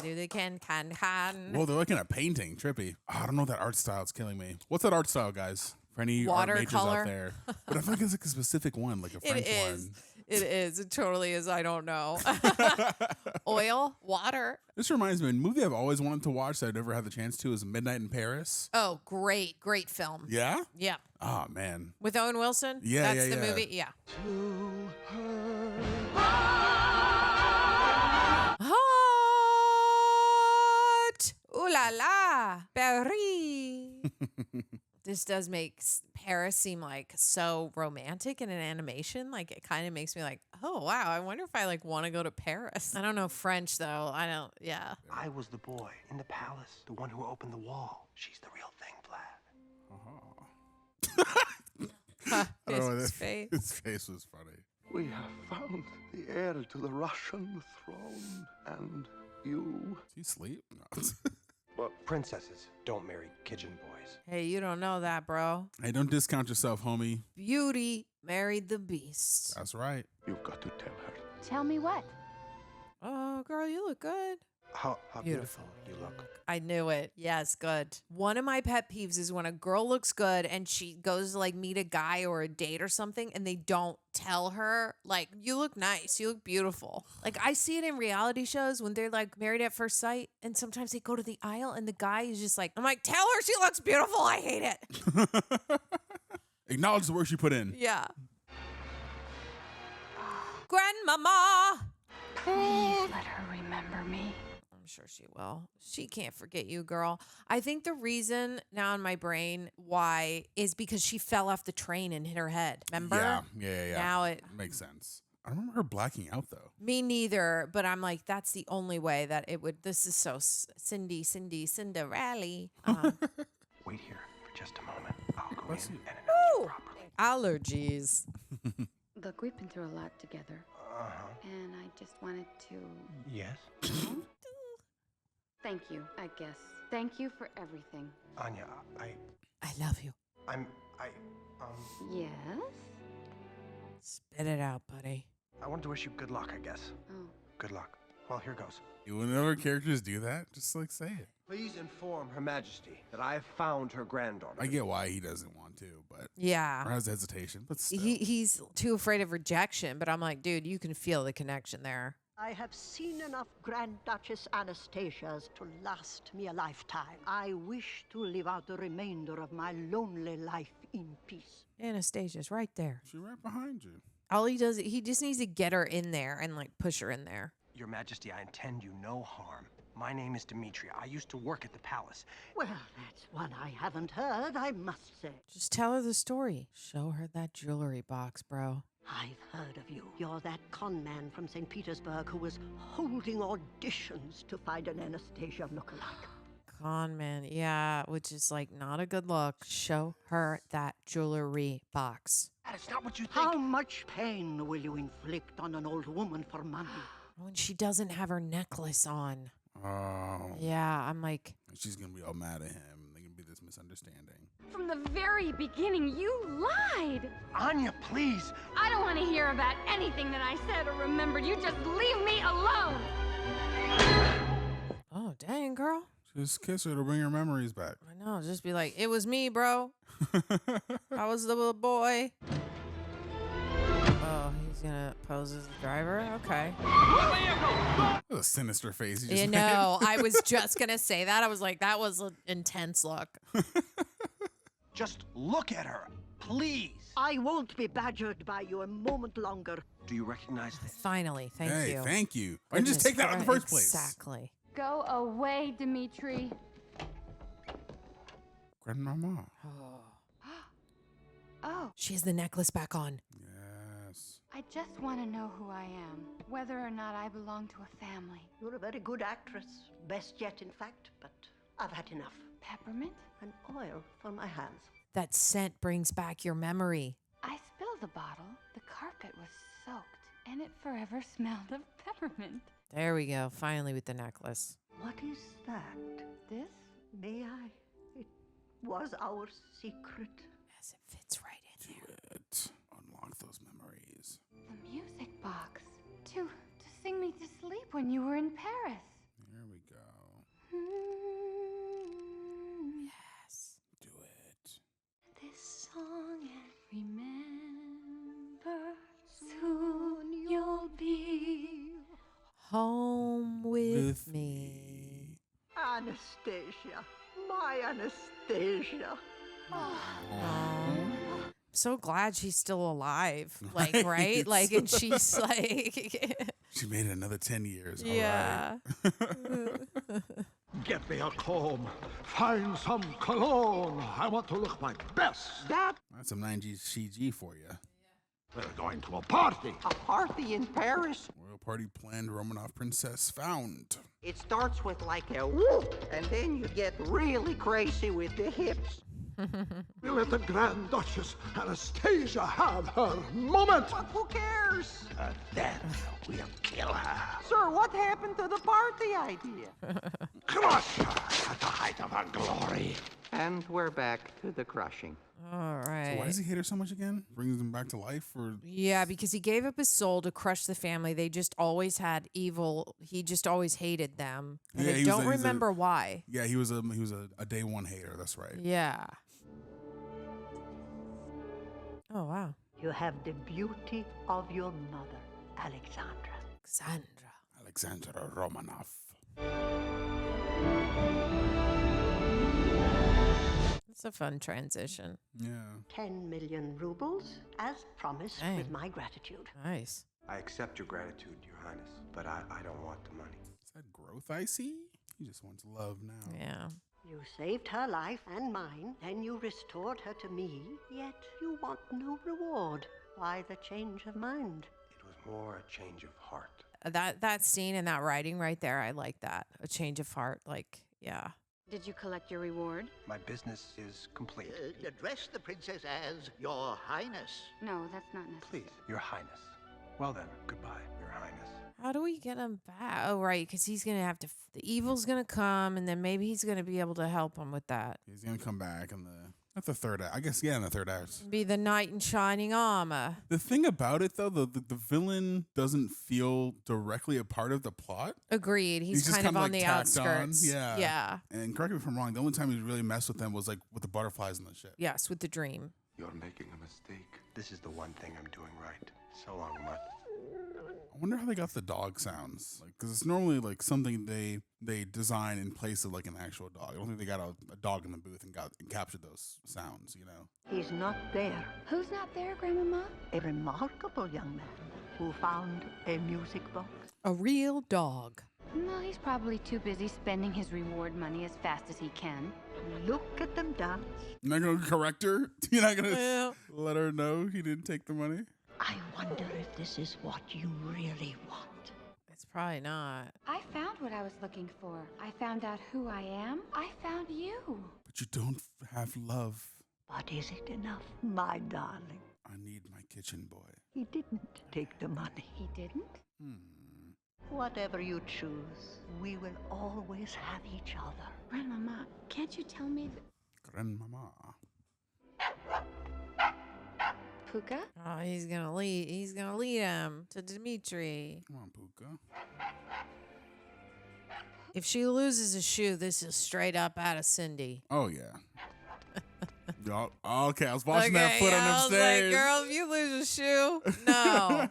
Do they can. Well, they're looking at painting. Trippy. Oh, I don't know that art style. It's killing me. What's that art style, guys? For any art majors Watercolor. out there. But I feel like it's like a specific one, like a French one. It is. It totally is. I don't know. Oil, water. This reminds me of a movie I've always wanted to watch that I've never had the chance to is Midnight in Paris. Oh, great film. Yeah? Yeah. Oh, man. With Owen Wilson? Yeah, That's yeah, the yeah. movie? Yeah. Hot! Ooh la la! Paris! This does make Paris seem like so romantic in an animation. Like it kind of makes me like, oh wow, I wonder if I like want to go to Paris. I don't know French though. I don't. Yeah. I was the boy in the palace, the one who opened the wall. She's the real thing, Vlad. I don't know, His that- face. His face was funny. We have found the heir to the Russian throne, and you. Does he sleep? No. Well, princesses don't marry kitchen boys. Hey, you don't know that, bro. Hey, don't discount yourself, homie. Beauty married the Beast. That's right. You've got to tell her. Tell me what? Oh, girl, you look good. How beautiful you look. I knew it. Yes, good. One of my pet peeves is when a girl looks good and she goes to like meet a guy or a date or something and they don't tell her, like, you look nice, you look beautiful. Like, I see it in reality shows when they're like married at first sight and sometimes they go to the aisle and the guy is just like, I'm like, tell her she looks beautiful. I hate it. Acknowledge the work she put in. Yeah. Grandmama. Please let her remember me. I'm sure she will. She can't forget you, girl. I think the reason now in my brain why is because she fell off the train and hit her head. Remember? Yeah. Now it makes sense. I don't remember her blacking out though. Me neither, but I'm like, that's the only way that it would. This is so Cinderella. Wait here for just a moment. I'll go in and Ooh, allergies. Look, we've been through a lot together. Uh-huh. And I just wanted to Yes? thank you, I guess. Thank you for everything. Anya, I love you. Yes? Spit it out, buddy. I wanted to wish you good luck, I guess. Oh. Good luck. Well, here goes. Whenever characters do that, just like say it. Please inform Her Majesty that I have found her granddaughter. I get why he doesn't want to, but Yeah. or has hesitation, but still. He's too afraid of rejection, but I'm like, dude, you can feel the connection there. I have seen enough Grand Duchess Anastasias to last me a lifetime. I wish to live out the remainder of my lonely life in peace. Anastasia's right there. She's right behind you. All he does, he just needs to get her in there and like push her in there. Your Majesty, I intend you no harm. My name is Dimitri. I used to work at the palace. Well, that's one I haven't heard, I must say. Just tell her the story. Show her that jewelry box, bro. I've heard of you. You're that con man from St. Petersburg who was holding auditions to find an Anastasia lookalike. Con man, yeah, which is like not a good look. Show her that jewelry box. That's not what you think. How much pain will you inflict on an old woman for money? When she doesn't have her necklace on. Oh. Yeah, I'm like... She's going to be all mad at him. There's going to be this misunderstanding. From the very beginning, you lied. Anya, please. I don't want to hear about anything that I said or remembered. You just leave me alone. Oh, dang, girl. Just kiss her to bring her memories back. I know, just be like, it was me, bro. I was the little boy. Oh, he's gonna pose as the driver? Okay. What a sinister face. You know, I was just gonna say that. I was like, that was an intense look. Just look at her, please. I won't be badgered by you a moment longer. Do you recognize this? Finally, thank you. Hey, thank you. Why didn't you just take that out in the first place? Exactly. Go away, Dimitri. Grandmama. Oh. She has the necklace back on. Yes. I just want to know who I am, whether or not I belong to a family. You're a very good actress. Best yet, in fact, but I've had enough. Peppermint? An oil for my hands. That scent brings back your memory. I spilled the bottle. The carpet was soaked, and it forever smelled of peppermint. There we go. Finally with the necklace. What is that? This? May I? It was our secret. Yes, it fits right in there. Unlock those memories. The music box. To sing me to sleep when you were in Paris. Here we go. Yes. Do it. This song and remember, soon you'll be home with me. Anastasia. My Anastasia. So glad she's still alive. Like, right? Like, and she's like... She made it another 10 years. Yeah. All right. Get me a comb. Find some cologne. I want to look my best. That's some 90s CG for you. We're going to a party. A party in Paris? Royal party planned, Romanov princess found. It starts with like a whoop, and then you get really crazy with the hips. We let the Grand Duchess Anastasia have her moment. But who cares? Then we'll kill her. Sir, what happened to the party idea? Crush her at the height of her glory. And we're back to the crushing. All right. So why does he hate her so much again? Brings him back to life? Or Yeah, because he gave up his soul to crush the family. They just always had evil. He just always hated them. And I don't remember why. Yeah, he was a day one hater. That's right. Yeah. Oh, wow. You have the beauty of your mother, Alexandra. Alexandra Romanov. It's a fun transition. Yeah. 10 million rubles, as promised, Dang. with my gratitude. Nice. I accept your gratitude, Your Highness, but I don't want the money. Is that growth I see? He just wants love now. Yeah. You saved her life and mine, then you restored her to me, yet you want no reward. Why the change of mind? It was more a change of heart. That scene and that writing right there, I like that. A change of heart. Like, yeah. Did you collect your reward? My business is complete. Address the princess as Your Highness. No, that's not necessary. Please, Your Highness. Well then, goodbye, Your Highness. How do we get him back? Oh, right, because he's going to have to... The evil's going to come, and then maybe he's going to be able to help him with that. He's going to come back in the third act. I guess, yeah, in the third act. Be the knight in shining armor. The thing about it, though, the villain doesn't feel directly a part of the plot. Agreed. He's just kind of on like the tacked outskirts. on. Yeah. Yeah. And correct me if I'm wrong, the only time he really messed with them was like with the butterflies and the shit. Yes, with the dream. You're making a mistake. This is the one thing I'm doing right. So long, Mutt. I wonder how they got the dog sounds. Like, because it's normally like something they design in place of like an actual dog. I don't think they got a dog in the booth and captured those sounds, you know? He's not there. Who's not there, Grandmama? A remarkable young man. who found a music box? A real dog. No, he's probably too busy spending his reward money as fast as he can. Look at them dance. You're not gonna correct her? You're not gonna let her know he didn't take the money? I wonder if this is what you really want. It's probably not. I found what I was looking for. I found out who I am. I found you. But you don't have love. But is it enough, my darling? I need my kitchen boy. He didn't take the money. He didn't? Whatever you choose, we will always have each other. Grandmama, can't you tell me that... Grandmama. Puka? Oh, he's gonna lead. He's gonna lead him to Dimitri. Come on, Puka. If she loses a shoe, this is straight up out of Cindy. Oh yeah. Okay, I was watching that foot on them I was stairs. like, girl, if you lose a shoe, no.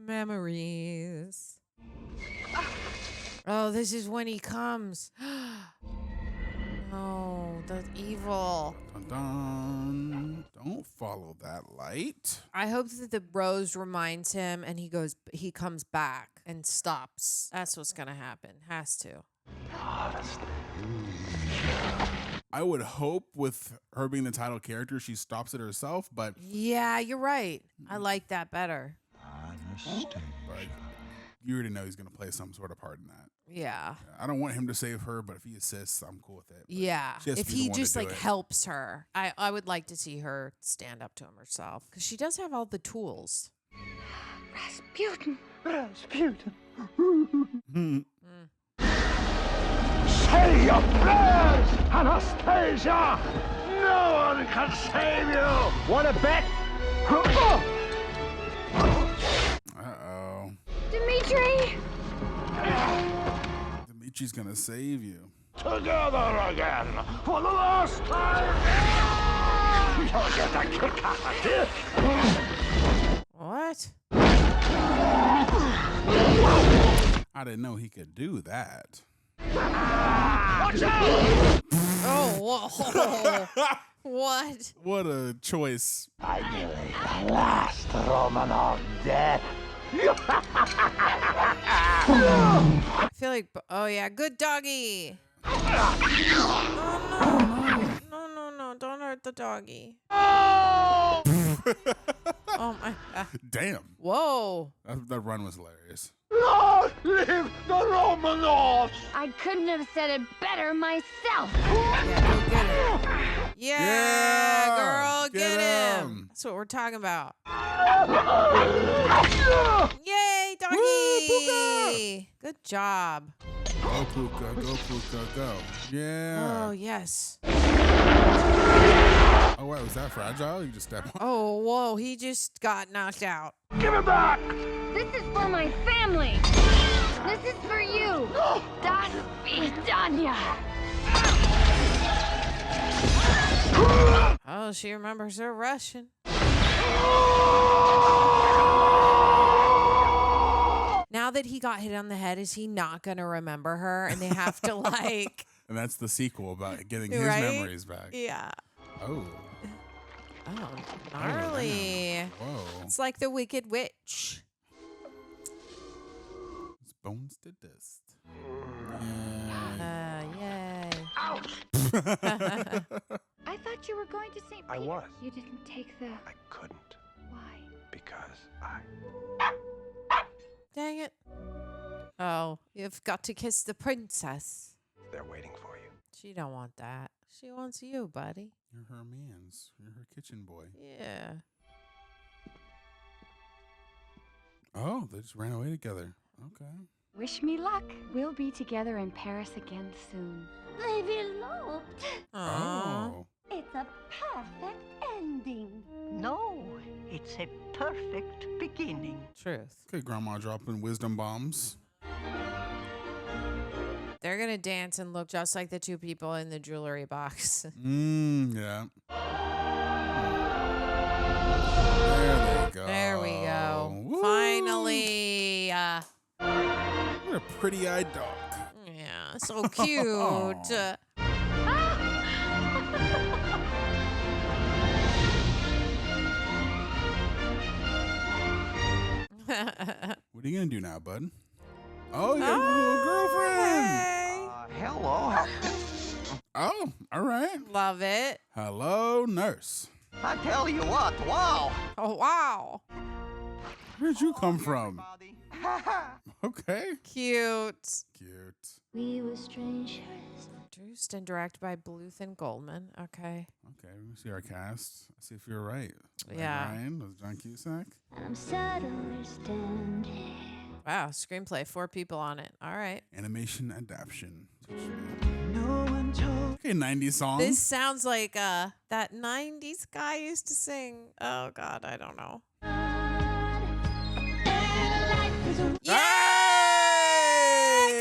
Memories. Oh, this is when he comes. No, that's evil. Dun, dun. Don't follow that light. I hope that the rose reminds him and he comes back and stops. That's what's gonna happen. Has to. I would hope with her being the title character, she stops it herself, but Yeah, you're right. I like that better. but you already know he's going to play some sort of part in that. Yeah. I don't want him to save her, but if he assists, I'm cool with it. But Yeah. she has to If be the he one to just do like it. helps her, I would like to see her stand up to him herself because she does have all the tools. Rasputin. Rasputin. Say your prayers, Anastasia! No one can save you! Want to bet? Uh-oh. Dimitri! Dimitri's going to save you. Together again for the last time! You'll get a kick out of this! What? I didn't know he could do that. Watch out! Oh, whoa. What? What a choice. Finally, the last Romanov death. I feel like, oh yeah, good doggy. No, don't hurt the doggy. Oh my God. Damn. Whoa. That run was hilarious. Long live the Romanovs! I couldn't have said it better myself. Yeah, girl, get get him. him. That's what we're talking about. Yay, doggy. Woo, good job. Go, Puka, go. Yeah. Oh, yes. Oh, wait, was that fragile? You just stepped on. Oh, whoa, he just got knocked out. Give it back! This is for my family. This is for you. Das Vidanya. Oh, she remembers her Russian. Now that he got hit on the head, is he not going to remember her? And they have to like... And that's the sequel about getting his Right? memories back. Yeah. Oh. Oh, gnarly. Whoa. It's like the Wicked Witch. It's bones to dust. Yay. I thought you were going to say... I was. You didn't take the... I couldn't. Why? Because I... Dang it. Oh, you've got to kiss the princess. They're waiting for you. She don't want that. She wants you, buddy. You're her mans. You're her kitchen boy. Yeah. Oh, they just ran away together. Okay. Wish me luck. We'll be together in Paris again soon. They've eloped. Oh. It's a perfect ending. No, it's a perfect beginning. Truth. Okay, Grandma dropping wisdom bombs. They're going to dance and look just like the two people in the jewelry box. Yeah. There they go. There we go. Woo. Finally. What a pretty-eyed dog. Yeah, so cute. What are you gonna do now, bud? Oh, you got a little girlfriend. Hello. Oh, all right. Love it. Hello, nurse. I tell you what, wow. Oh, wow. Where'd you come from? Okay. Cute. We were strangers. Produced and directed by Bluth and Goldman. Okay. Okay, we see our cast. See if you're right. Yeah. Ryan was John Cusack. I'm suddenly standing. Wow, screenplay, 4 people on it. All right. Animation adaptation. Okay, 90s song. This sounds like that 90s guy used to sing. Oh, God, I don't know. Hey!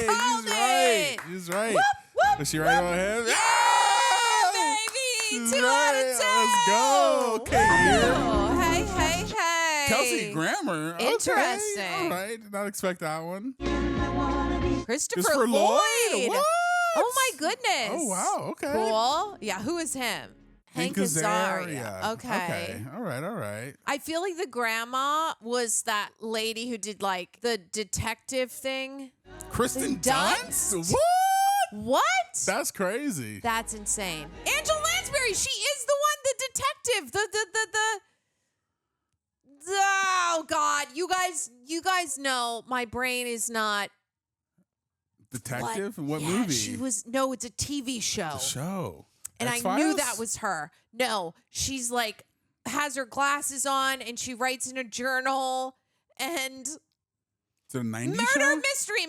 Called She's right. it! She's right. Whoop, whoop, Was she right about him? Yeah, baby! She's 2 right. out of 10. Let's go. Okay, here. Oh, hey, hey, hey. Kelsey Grammer. Okay. Interesting. All right. Did not expect that one. Christopher Lloyd. What? Oh, my goodness. Oh, wow. Okay. Cool. Yeah, who is him? Hank Azaria. Azaria. Okay. All right. All right. I feel like the grandma was that lady who did like the detective thing. Kristen Dunst? What? What? That's crazy. That's insane. Angela Lansbury, she is the one, the detective. Oh God, you guys know my brain is not Detective? In what Yeah, movie? it's a TV show. The show. And X-Files? I knew that was her. No, she's like has her glasses on and she writes in a journal and It's a 90s murder show? mystery,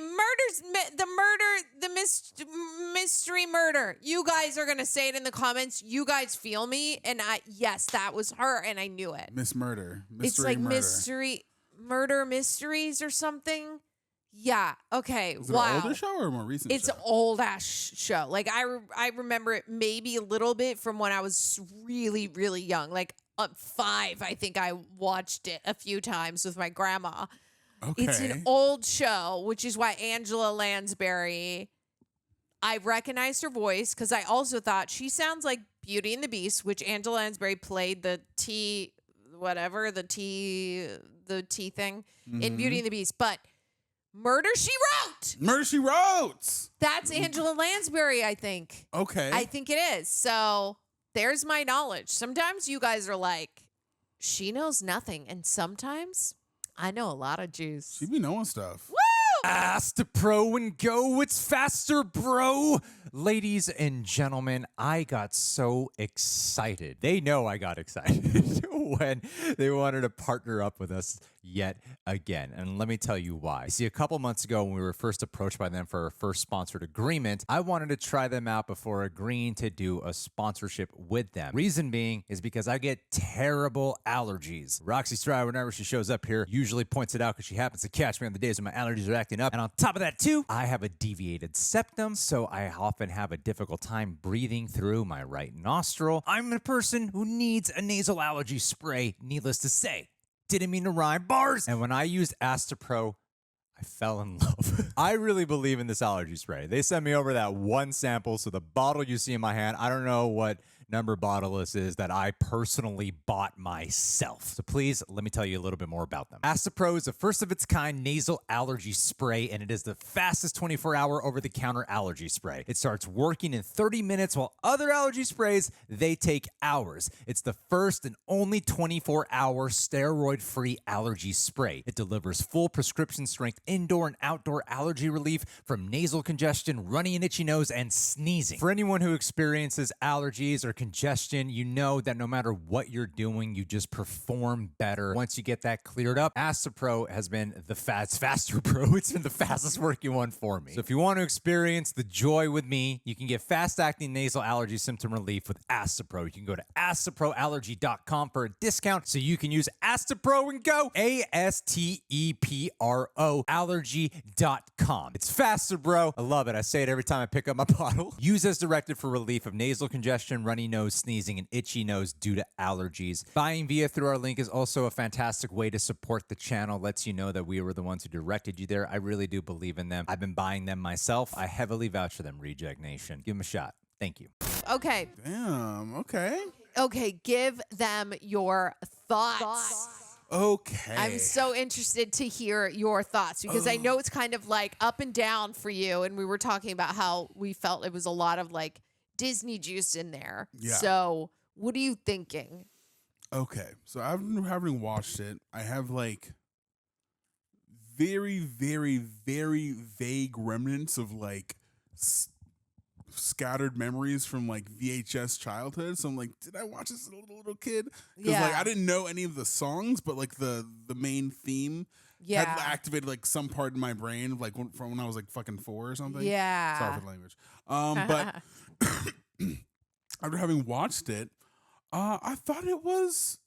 mystery murder. You guys are gonna say it in the comments. You guys feel me, and yes, that was her, and I knew it. Miss Murder. Mystery It's like Murder. murder mysteries or something. Yeah. Okay. Is it wow. an older show or a more recent It's show? an old ass show. Like I remember it maybe a little bit from when I was really, really young. Like 5, I think I watched it a few times with my grandma. Okay. It's an old show, which is why Angela Lansbury, I recognized her voice because I also thought she sounds like Beauty and the Beast, which Angela Lansbury played the tea thing in Beauty and the Beast. But Murder, She Wrote. Murder, She Wrote. That's Angela Lansbury, I think. Okay. I think it is. So there's my knowledge. Sometimes you guys are like, she knows nothing. And sometimes I know a lot of juice. She be knowing stuff. Woo! Astepro and go. It's faster, bro. Ladies and gentlemen, I got so excited. They know I got excited when they wanted to partner up with us yet again. And let me tell you why. See, a couple months ago when we were first approached by them for our first sponsored agreement, I wanted to try them out before agreeing to do a sponsorship with them. Reason being is because I get terrible allergies. Roxy Stryer, whenever she shows up here, usually points it out because she happens to catch me on the days when my allergies are acting up. And on top of that too, I have a deviated septum, so I often have a difficult time breathing through my right nostril. I'm a person who needs a nasal allergy spray, needless to say. Didn't mean to rhyme. Bars! And when I used Astepro, I fell in love. I really believe in this allergy spray. They sent me over that one sample, so the bottle you see in my hand, I don't know what number bottle this is that I personally bought myself. So please, let me tell you a little bit more about them. Astepro is a first-of-its-kind nasal allergy spray, and it is the fastest 24-hour over-the-counter allergy spray. It starts working in 30 minutes, while other allergy sprays, they take hours. It's the first and only 24-hour steroid-free allergy spray. It delivers full prescription-strength indoor and outdoor allergy relief from nasal congestion, runny and itchy nose, and sneezing. For anyone who experiences allergies or congestion, you know that no matter what you're doing, you just perform better once you get that cleared up. Astepro has been the faster pro. It's been the fastest working one for me. So if you want to experience the joy with me, you can get fast-acting nasal allergy symptom relief with Astepro. You can go to asteproallergy.com for a discount so you can use Astepro and go. ASTEPRO allergy.com. It's faster, bro. I love it. I say it every time I pick up my bottle. Use as directed for relief of nasal congestion, runny nose, sneezing, and itchy nose due to allergies. Buying through our link is also a fantastic way to support the channel. Lets you know that we were the ones who directed you there. I really do believe in them. I've been buying them myself. I heavily vouch for them, Reject Nation. Give them a shot. Thank you. Okay. Damn. Okay. Okay, give them your thoughts. Okay. I'm so interested to hear your thoughts because I know it's kind of like up and down for you. And we were talking about how we felt it was a lot of like Disney juice in there. Yeah. So what are you thinking? Okay. So I've been having watched it. I have like very, very, very vague remnants of like scattered memories from like VHS childhood. So I'm like, did I watch this as a little kid? Because like I didn't know any of the songs, but like the main theme had activated like some part in my brain, like from when I was like fucking 4 or something. Yeah. Sorry for the language. But after having watched it, I thought it was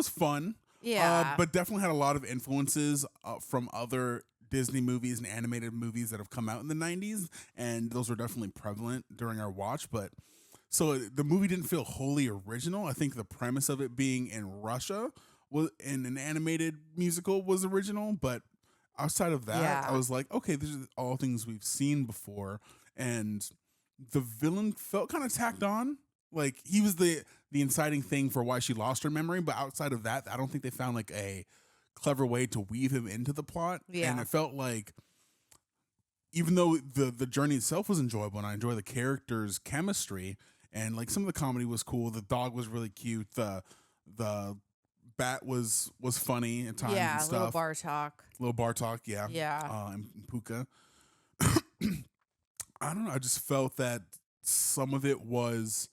fun. Yeah. But definitely had a lot of influences from other Disney movies and animated movies that have come out in the 90s, and those were definitely prevalent during our watch. But so the movie didn't feel wholly original. I think the premise of it being in Russia was in an animated musical was original, but outside of that, I was like, okay, these are all things we've seen before, and the villain felt kind of tacked on. Like he was the inciting thing for why she lost her memory, but outside of that, I don't think they found like a clever way to weave him into the plot. Yeah. And it felt like, even though the journey itself was enjoyable and I enjoy the characters' chemistry and like some of the comedy was cool, the dog was really cute, the bat was funny at times and stuff. Little Bartok, and Puka. I don't know, I just felt that some of it was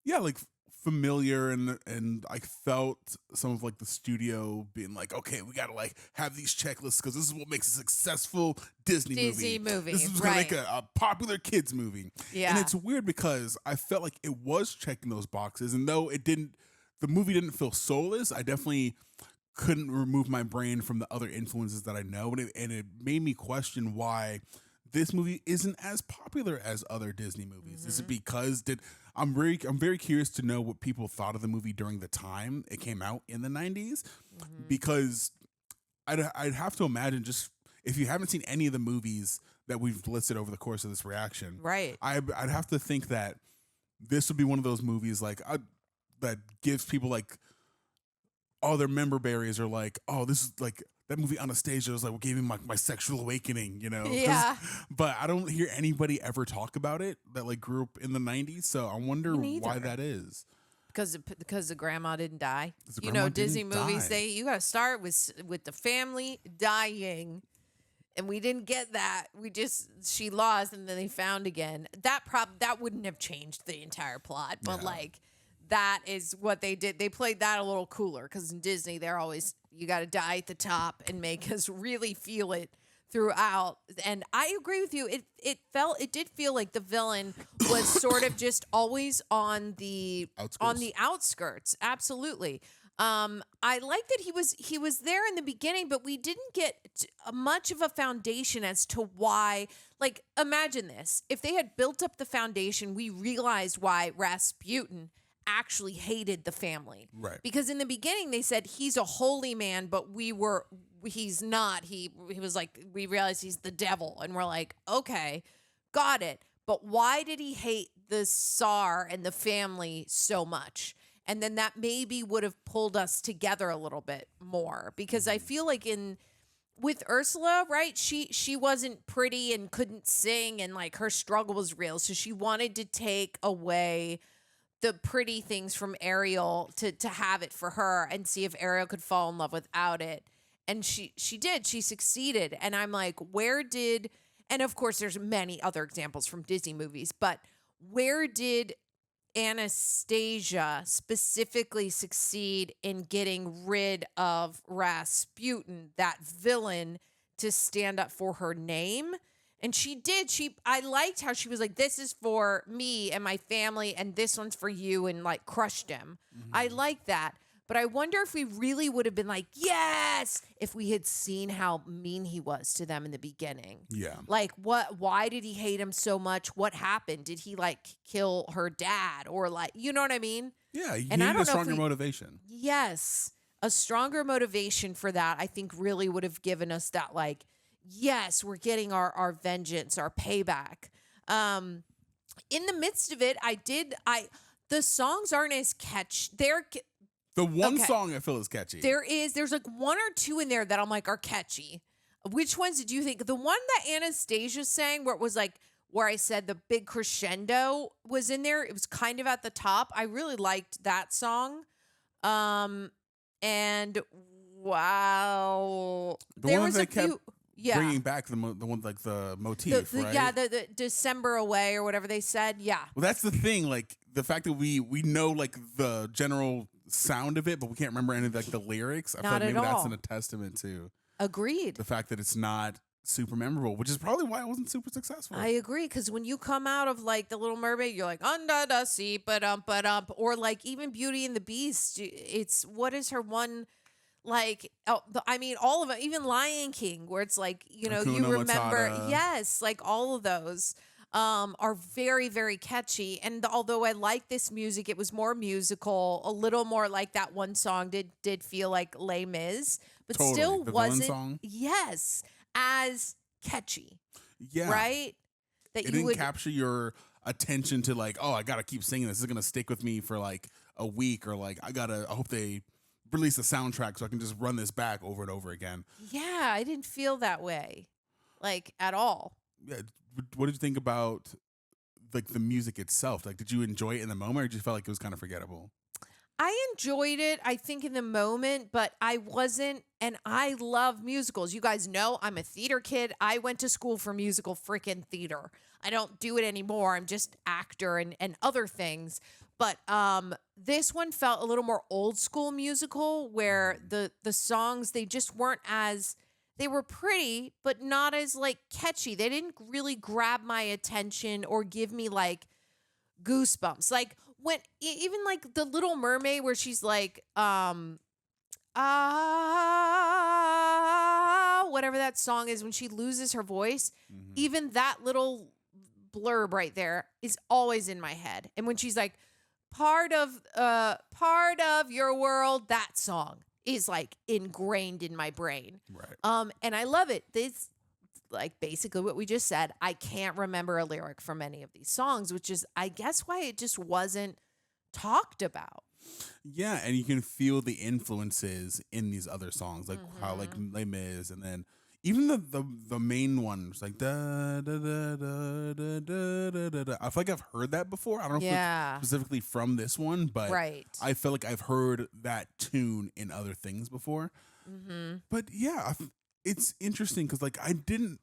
like familiar, and I felt some of like the studio being like, okay, we gotta like have these checklists because this is what makes a successful Disney movie. This is gonna make a popular kids movie. And it's weird because I felt like it was checking those boxes, and though the movie didn't feel soulless, I definitely couldn't remove my brain from the other influences that I know, and it made me question why this movie isn't as popular as other Disney movies. Is it because I'm very curious to know what people thought of the movie during the time it came out in the 90s, because I'd have to imagine, just if you haven't seen any of the movies that we've listed over the course of this reaction, right? I'd have to think that this would be one of those movies like that gives people like all their member berries are like, oh, this is like that movie Anastasia was like what gave me my sexual awakening, you know? Yeah. But I don't hear anybody ever talk about it that like grew up in the 90s. So I wonder why that is. Because the grandma didn't die. You know, Disney movies, you got to start with the family dying, and we didn't get that. She lost, and then they found again. That wouldn't have changed the entire plot, but like that is what they did. They played that a little cooler because in Disney they're always, you got to die at the top and make us really feel it throughout. And I agree with you. It did feel like the villain was sort of just always on the outskirts. Absolutely. I like that he was there in the beginning, but we didn't get much of a foundation as to why. Like, imagine this. If they had built up the foundation, we realized why Rasputin actually hated the family. Right. Because in the beginning they said he's a holy man, but he's not. He was like, we realized he's the devil, and we're like, okay, got it. But why did he hate the Tsar and the family so much? And then that maybe would have pulled us together a little bit more, because I feel like with Ursula, right? She wasn't pretty and couldn't sing, and like her struggle was real. So she wanted to take away the pretty things from Ariel to have it for her and see if Ariel could fall in love without it. And she did. She succeeded. And I'm like, and of course there's many other examples from Disney movies, but where did Anastasia specifically succeed in getting rid of Rasputin, that villain, to stand up for her name? And she did. I liked how she was like, this is for me and my family, and this one's for you, and like crushed him. I like that. But I wonder if we really would have been like, yes, if we had seen how mean he was to them in the beginning. Yeah. Like, why did he hate him so much? What happened? Did he like kill her dad, or like, you know what I mean? Yeah, you And need a stronger motivation. Yes. A stronger motivation for that, I think, really would have given us that, like, yes, we're getting our vengeance, our payback. In the midst of it, the songs aren't as The one Okay. song I feel is catchy. There's like one or two in there that I'm like are catchy. Which ones did you think? The one that Anastasia sang where it was like, where I said the big crescendo was in there. It was kind of at the top. I really liked that song. And wow. The there one was they a kept few. Yeah. bringing back the one like the motif, right? Yeah, the December Away or whatever they said. Yeah. Well, that's the thing. Like the fact that we know like the general sound of it, but we can't remember any of like the lyrics. I feel Not like maybe at that's all. a testament to Agreed. the fact that it's not super memorable, which is probably why it wasn't super successful. I agree, because when you come out of like The Little Mermaid, you're like under the sea, ba-dum, or like even Beauty and the Beast. It's what is her one like? I mean, all of it, even Lion King, where it's like you Hakuna remember, Matata. yes, like all of those are very very catchy. And although I like this music, it was more musical, a little more like that one song did feel like Les Mis, but Totally. still The villain wasn't. song? Yes, as catchy. Yeah. Right? That It didn't capture your attention to like, oh, I gotta keep singing this. This is gonna stick with me for like a week, or like I hope they release a soundtrack so I can just run this back over and over again. Yeah, I didn't feel that way, like at all. Yeah. What did you think about like the music itself? Like, did you enjoy it in the moment, or did you feel like it was kind of forgettable? I enjoyed it, I think, in the moment, but I wasn't, and I love musicals. You guys know I'm a theater kid. I went to school for musical freaking theater. I don't do it anymore. I'm just actor and other things. But this one felt a little more old school musical, where the songs, they just weren't as, they were pretty, but not as like catchy. They didn't really grab my attention or give me like goosebumps. Like when even like The Little Mermaid, where she's like whatever that song is, when she loses her voice, even that little blurb right there is always in my head. And when she's like part of your world, that song is like ingrained in my brain. Right. And I love it. This, like basically what we just said, I can't remember a lyric from any of these songs, which is, I guess, why it just wasn't talked about. Yeah, and you can feel the influences in these other songs, like how like Les Mis, and then even the main ones, like da da da da da da da da da. I feel like I've heard that before. I don't know if it's specifically from this one, but Right. I feel like I've heard that tune in other things before. But yeah, it's interesting because like I didn't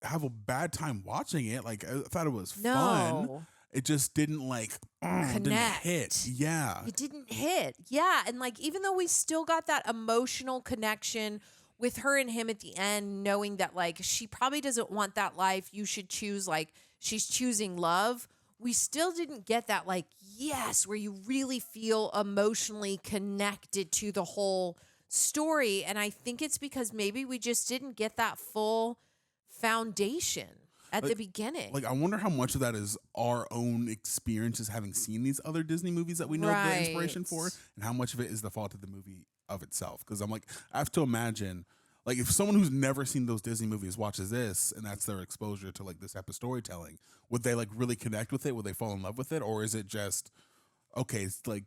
have a bad time watching it. Like I thought it was fun. No. It just didn't like didn't Connect. hit. Yeah. It didn't hit. Yeah. And like, even though we still got that emotional connection with her and him at the end, knowing that like she probably doesn't want that life, you should choose, like she's choosing love, we still didn't get that like, yes, where you really feel emotionally connected to the whole story. And I think it's because maybe we just didn't get that full foundation at the beginning. Like, I wonder how much of that is our own experiences having seen these other Disney movies that we know the inspiration for, and how much of it is the fault of the movie of itself. Because I'm like, I have to imagine, like, if someone who's never seen those Disney movies watches this and that's their exposure to like this type of storytelling, would they like really connect with it? Would they fall in love with it? Or is it just, okay, it's like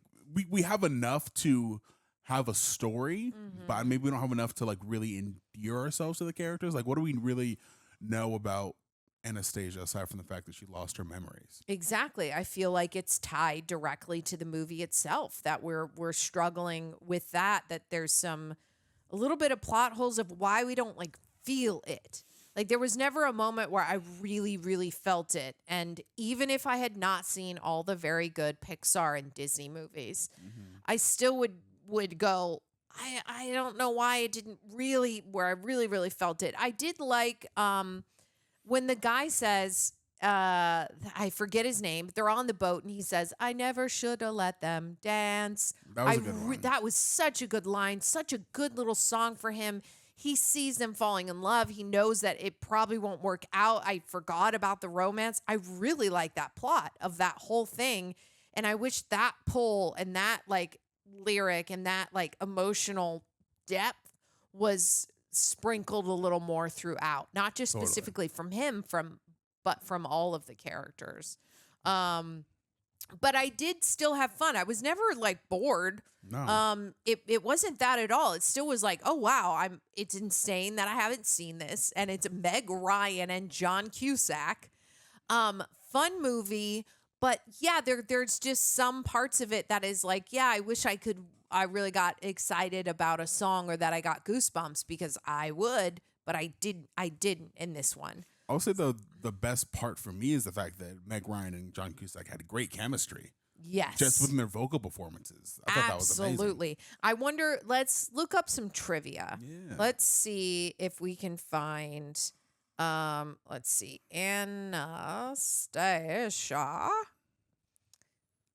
we have enough to have a story, but maybe we don't have enough to like really endear ourselves to the characters? Like, what do we really know about Anastasia aside from the fact that she lost her memories? Exactly. I feel like it's tied directly to the movie itself, that we're struggling with that there's some a little bit of plot holes of why we don't like feel it. Like there was never a moment where I really, really felt it. And even if I had not seen all the very good Pixar and Disney movies, I still would go, I don't know why it didn't really, where I really, really felt it. I did like when the guy says, I forget his name, but they're on the boat and he says, I never should have let them dance. That was a good line. That was such a good line, such a good little song for him. He sees them falling in love. He knows that it probably won't work out. I forgot about the romance. I really like that plot of that whole thing. And I wish that pull and that like lyric and that like emotional depth was sprinkled a little more throughout, not just specifically from him, but from all of the characters. but I did still have fun. I was never like bored. No. It wasn't that at all. It still was like, oh wow, it's insane that I haven't seen this, and it's Meg Ryan and John Cusack. Fun movie, but yeah, there's just some parts of it that is like, yeah, I wish I really got excited about a song or that I got goosebumps because I would, but I didn't in this one. I would say the best part for me is the fact that Meg Ryan and John Cusack had great chemistry. Yes. Just within their vocal performances. I thought that was amazing. Absolutely. I wonder, let's look up some trivia. Yeah. Let's see if we can find, let's see, Anastasia,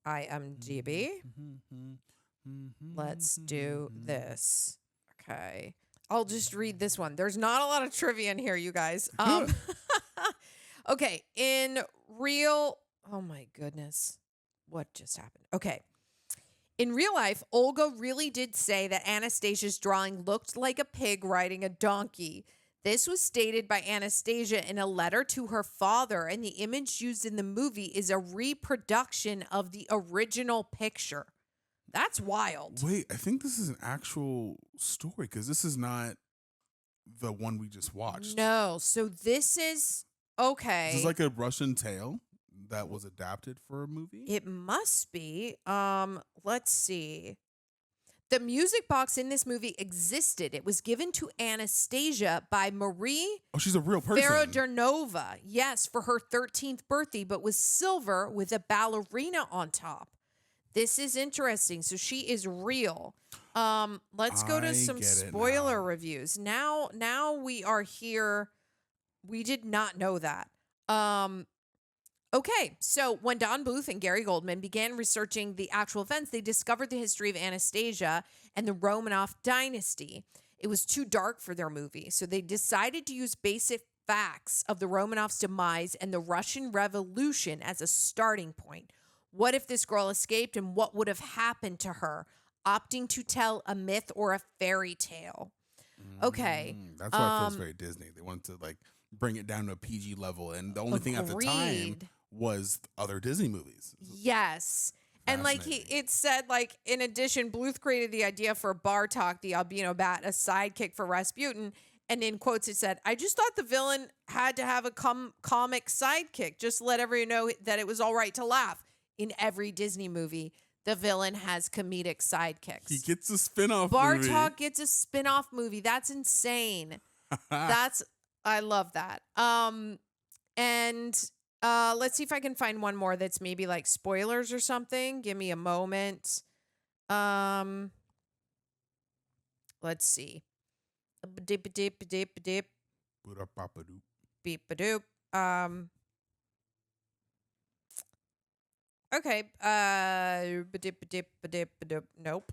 IMDb. Let's do this. Okay. I'll just read this one. There's not a lot of trivia in here, you guys. Okay. Oh my goodness. What just happened? Okay. In real life, Olga really did say that Anastasia's drawing looked like a pig riding a donkey. This was stated by Anastasia in a letter to her father, and the image used in the movie is a reproduction of the original picture. That's wild. Wait, I think this is an actual story because this is not the one we just watched. No, so this is okay. This is like a Russian tale that was adapted for a movie? It must be. Let's see. The music box in this movie existed. It was given to Anastasia by Marie she's a real person. Ferodornova. Yes, for her 13th birthday, but was silver with a ballerina on top. This is interesting. So she is real. Let's go to some spoiler reviews. Now we are here. We did not know that. Okay, so when Don Bluth and Gary Goldman began researching the actual events, they discovered the history of Anastasia and the Romanov dynasty. It was too dark for their movie, so they decided to use basic facts of the Romanovs' demise and the Russian Revolution as a starting point. What if this girl escaped, and what would have happened to her? Opting to tell a myth or a fairy tale. Okay. That's why it feels very Disney. They wanted to like bring it down to a PG level, and the only thing at the time was other Disney movies. Yes. And like it said, like, in addition, Bluth created the idea for Bartok, the albino bat, a sidekick for Rasputin. And in quotes, it said, I just thought the villain had to have a comic sidekick. Just let everyone know that it was all right to laugh. In every Disney movie, the villain has comedic sidekicks. He gets a spin-off movie. movie. Bartok gets a spin-off movie. That's insane. I love that. Let's see if I can find one more that's maybe like spoilers or something. Give me a moment. Let's see. Beep-a-doop. Okay. Nope.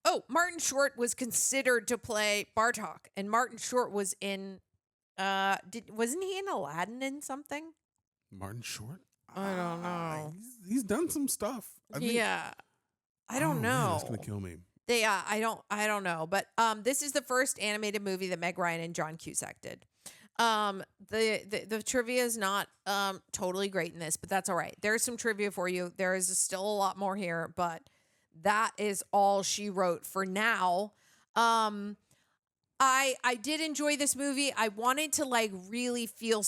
Oh, Martin Short was considered to play Bartok, and Martin Short was in. Wasn't he in Aladdin in something? Martin Short? I don't know. He's done some stuff. I don't know. Man, that's gonna kill me. I don't know. But this is the first animated movie that Meg Ryan and John Cusack did. The trivia is not totally great in this, but that's all right. There's some trivia for you. There is still a lot more here, but that is all she wrote for now. I did enjoy this movie. I wanted to like really feel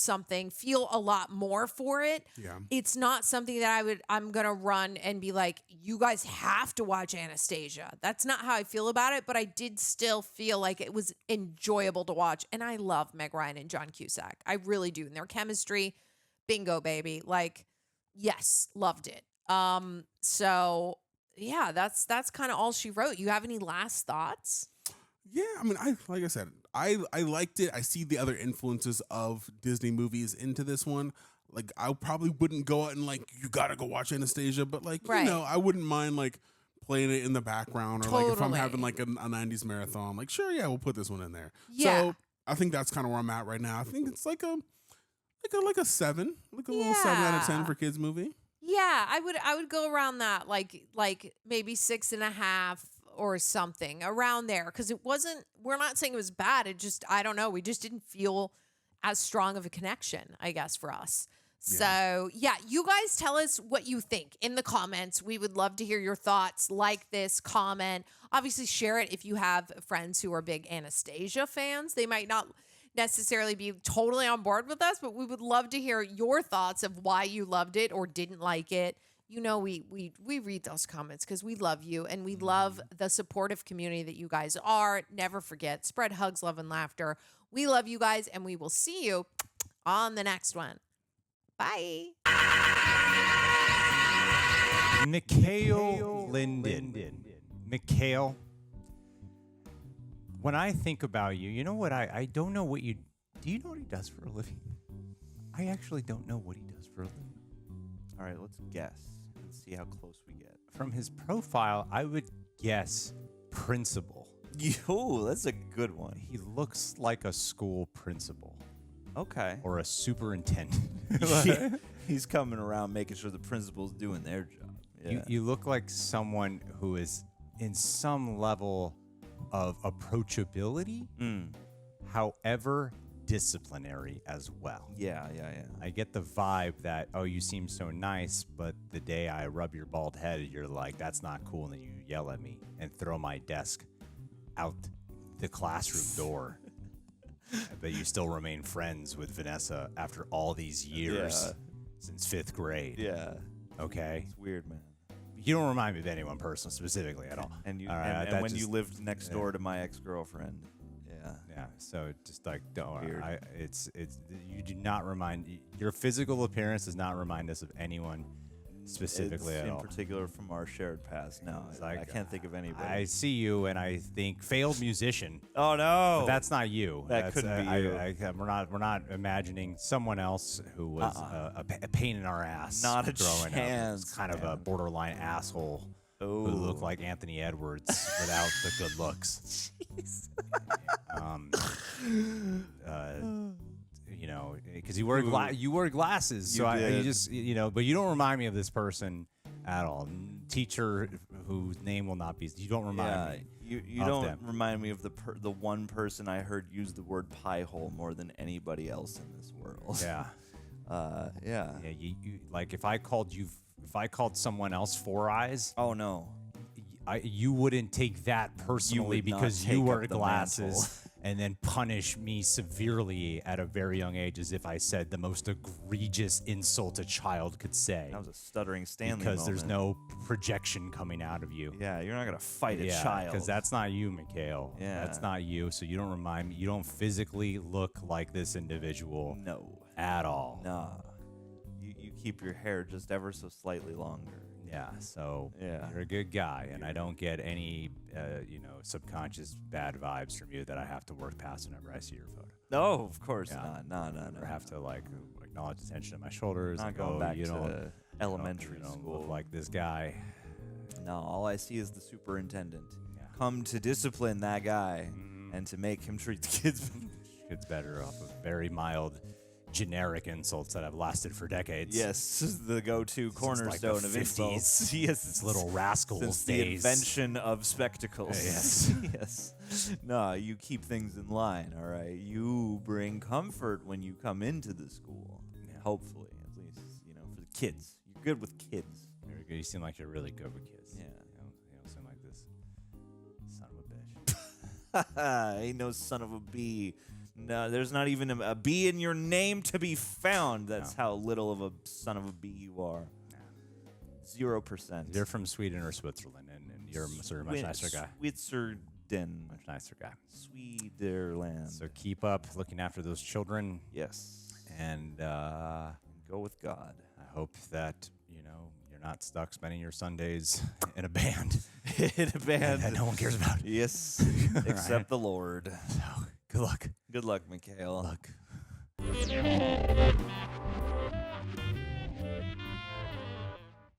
a lot more for it. Yeah. It's not something that I'm going to run and be like, you guys have to watch Anastasia. That's not how I feel about it, but I did still feel like it was enjoyable to watch. And I love Meg Ryan and John Cusack. I really do. And their chemistry, bingo, baby. Like, yes, loved it. So yeah, that's kind of all she wrote. You have any last thoughts? Yeah, I mean, like I said, I liked it. I see the other influences of Disney movies into this one. Like, I probably wouldn't go out and like, you gotta go watch Anastasia, but like, you know, I wouldn't mind like playing it in the background or like if I'm having like a 90s marathon, like sure, yeah, we'll put this one in there. Yeah. So I think that's kind of where I'm at right now. I think it's like a 7, like a little 7 out of 10 for kids movie. Yeah, I would go around that, like maybe 6.5 or something around there, because we're not saying it was bad. It just, I don't know, we just didn't feel as strong of a connection, I guess, for us. So, yeah, you guys tell us what you think in the comments. We would love to hear your thoughts. Like this, comment. Obviously, share it if you have friends who are big Anastasia fans. They might not necessarily be totally on board with us, but we would love to hear your thoughts of why you loved it or didn't like it. You know, we read those comments because we love you and we love the supportive community that you guys are. Never forget, spread hugs, love, and laughter. We love you guys, and we will see you on the next one. Bye. Mikhail Linden. Mikhail, when I think about you, you know what? I don't know what you... Do you know what he does for a living? I actually don't know what he does for a living. All right, let's guess and see how close we get. From his profile, I would guess principal. Yo, that's a good one. He looks like a school principal. Okay. Or a superintendent. Yeah, he's coming around making sure the principal's doing their job. Yeah. You look like someone who is in some level of approachability, however disciplinary as well. Yeah. I get the vibe that, oh, you seem so nice, but the day I rub your bald head, you're like, that's not cool, and then you yell at me and throw my desk out the classroom door. But you still remain friends with Vanessa after all these years since 5th grade. Yeah. Okay? It's weird, man. You don't remind me of anyone personal specifically at all. And you, all right, and when you lived next door to my ex-girlfriend. Yeah. So just like, don't. Weird. It's you do not remind. Your physical appearance does not remind us of anyone specifically at all. In particular from our shared past. No, I can't think of anybody. I see you and I think failed musician. Oh no, but that's not you. That couldn't be you. We're not imagining someone else who was a pain in our ass. Not a growing chance. Up. Kind of a borderline asshole who looked like Anthony Edwards without the good looks. Jeez. You know, because you wear glasses, so you just but you don't remind me of this person at all. Teacher whose name will not be. You don't remind me. You don't remind me of the one person I heard use the word pie hole more than anybody else in this world. Yeah. Yeah. You like if I called someone else Four Eyes. Oh no. You wouldn't take that personally because you wear glasses and then punish me severely at a very young age as if I said the most egregious insult a child could say. That was a stuttering Stanley because moment. There's no projection coming out of you. Yeah, you're not going to fight a child. Because that's not you, Mikhail. Yeah. That's not you, so you don't remind me. You don't physically look like this individual. No. At all. Nah. You keep your hair just ever so slightly longer. Yeah, so you're a good guy, and I don't get any, subconscious bad vibes from you that I have to work past whenever I see your photo. No, of course not. No. Or have to acknowledge the tension in my shoulders. Not and going back you to don't, elementary you don't school. look like this guy. No, all I see is the superintendent come to discipline that guy and to make him treat the kids better off of very mild. Generic insults that have lasted for decades. Yes, the go-to cornerstone like of 50s. insults. Yes, it's little rascals since days. The invention of spectacles. Yes, yes. No, you keep things in line. All right, you bring comfort when you come into the school. Yeah. Hopefully, at least for the kids. You're good with kids. Very good. You seem like you're really good with kids. Yeah, you don't seem like this son of a bitch. Ain't no son of a bee. No, there's not even a bee in your name to be found. That's how little of a son of a bee you are. 0%. You're from Sweden or Switzerland, and you're a much nicer guy. Switzerland. Much nicer guy. Swederland. So keep up looking after those children. Yes. And go with God. I hope that, you're not stuck spending your Sundays in a band. In a band. That no one cares about. Yes. Except the Lord. So, good luck. Good luck, Mikhail. Good luck.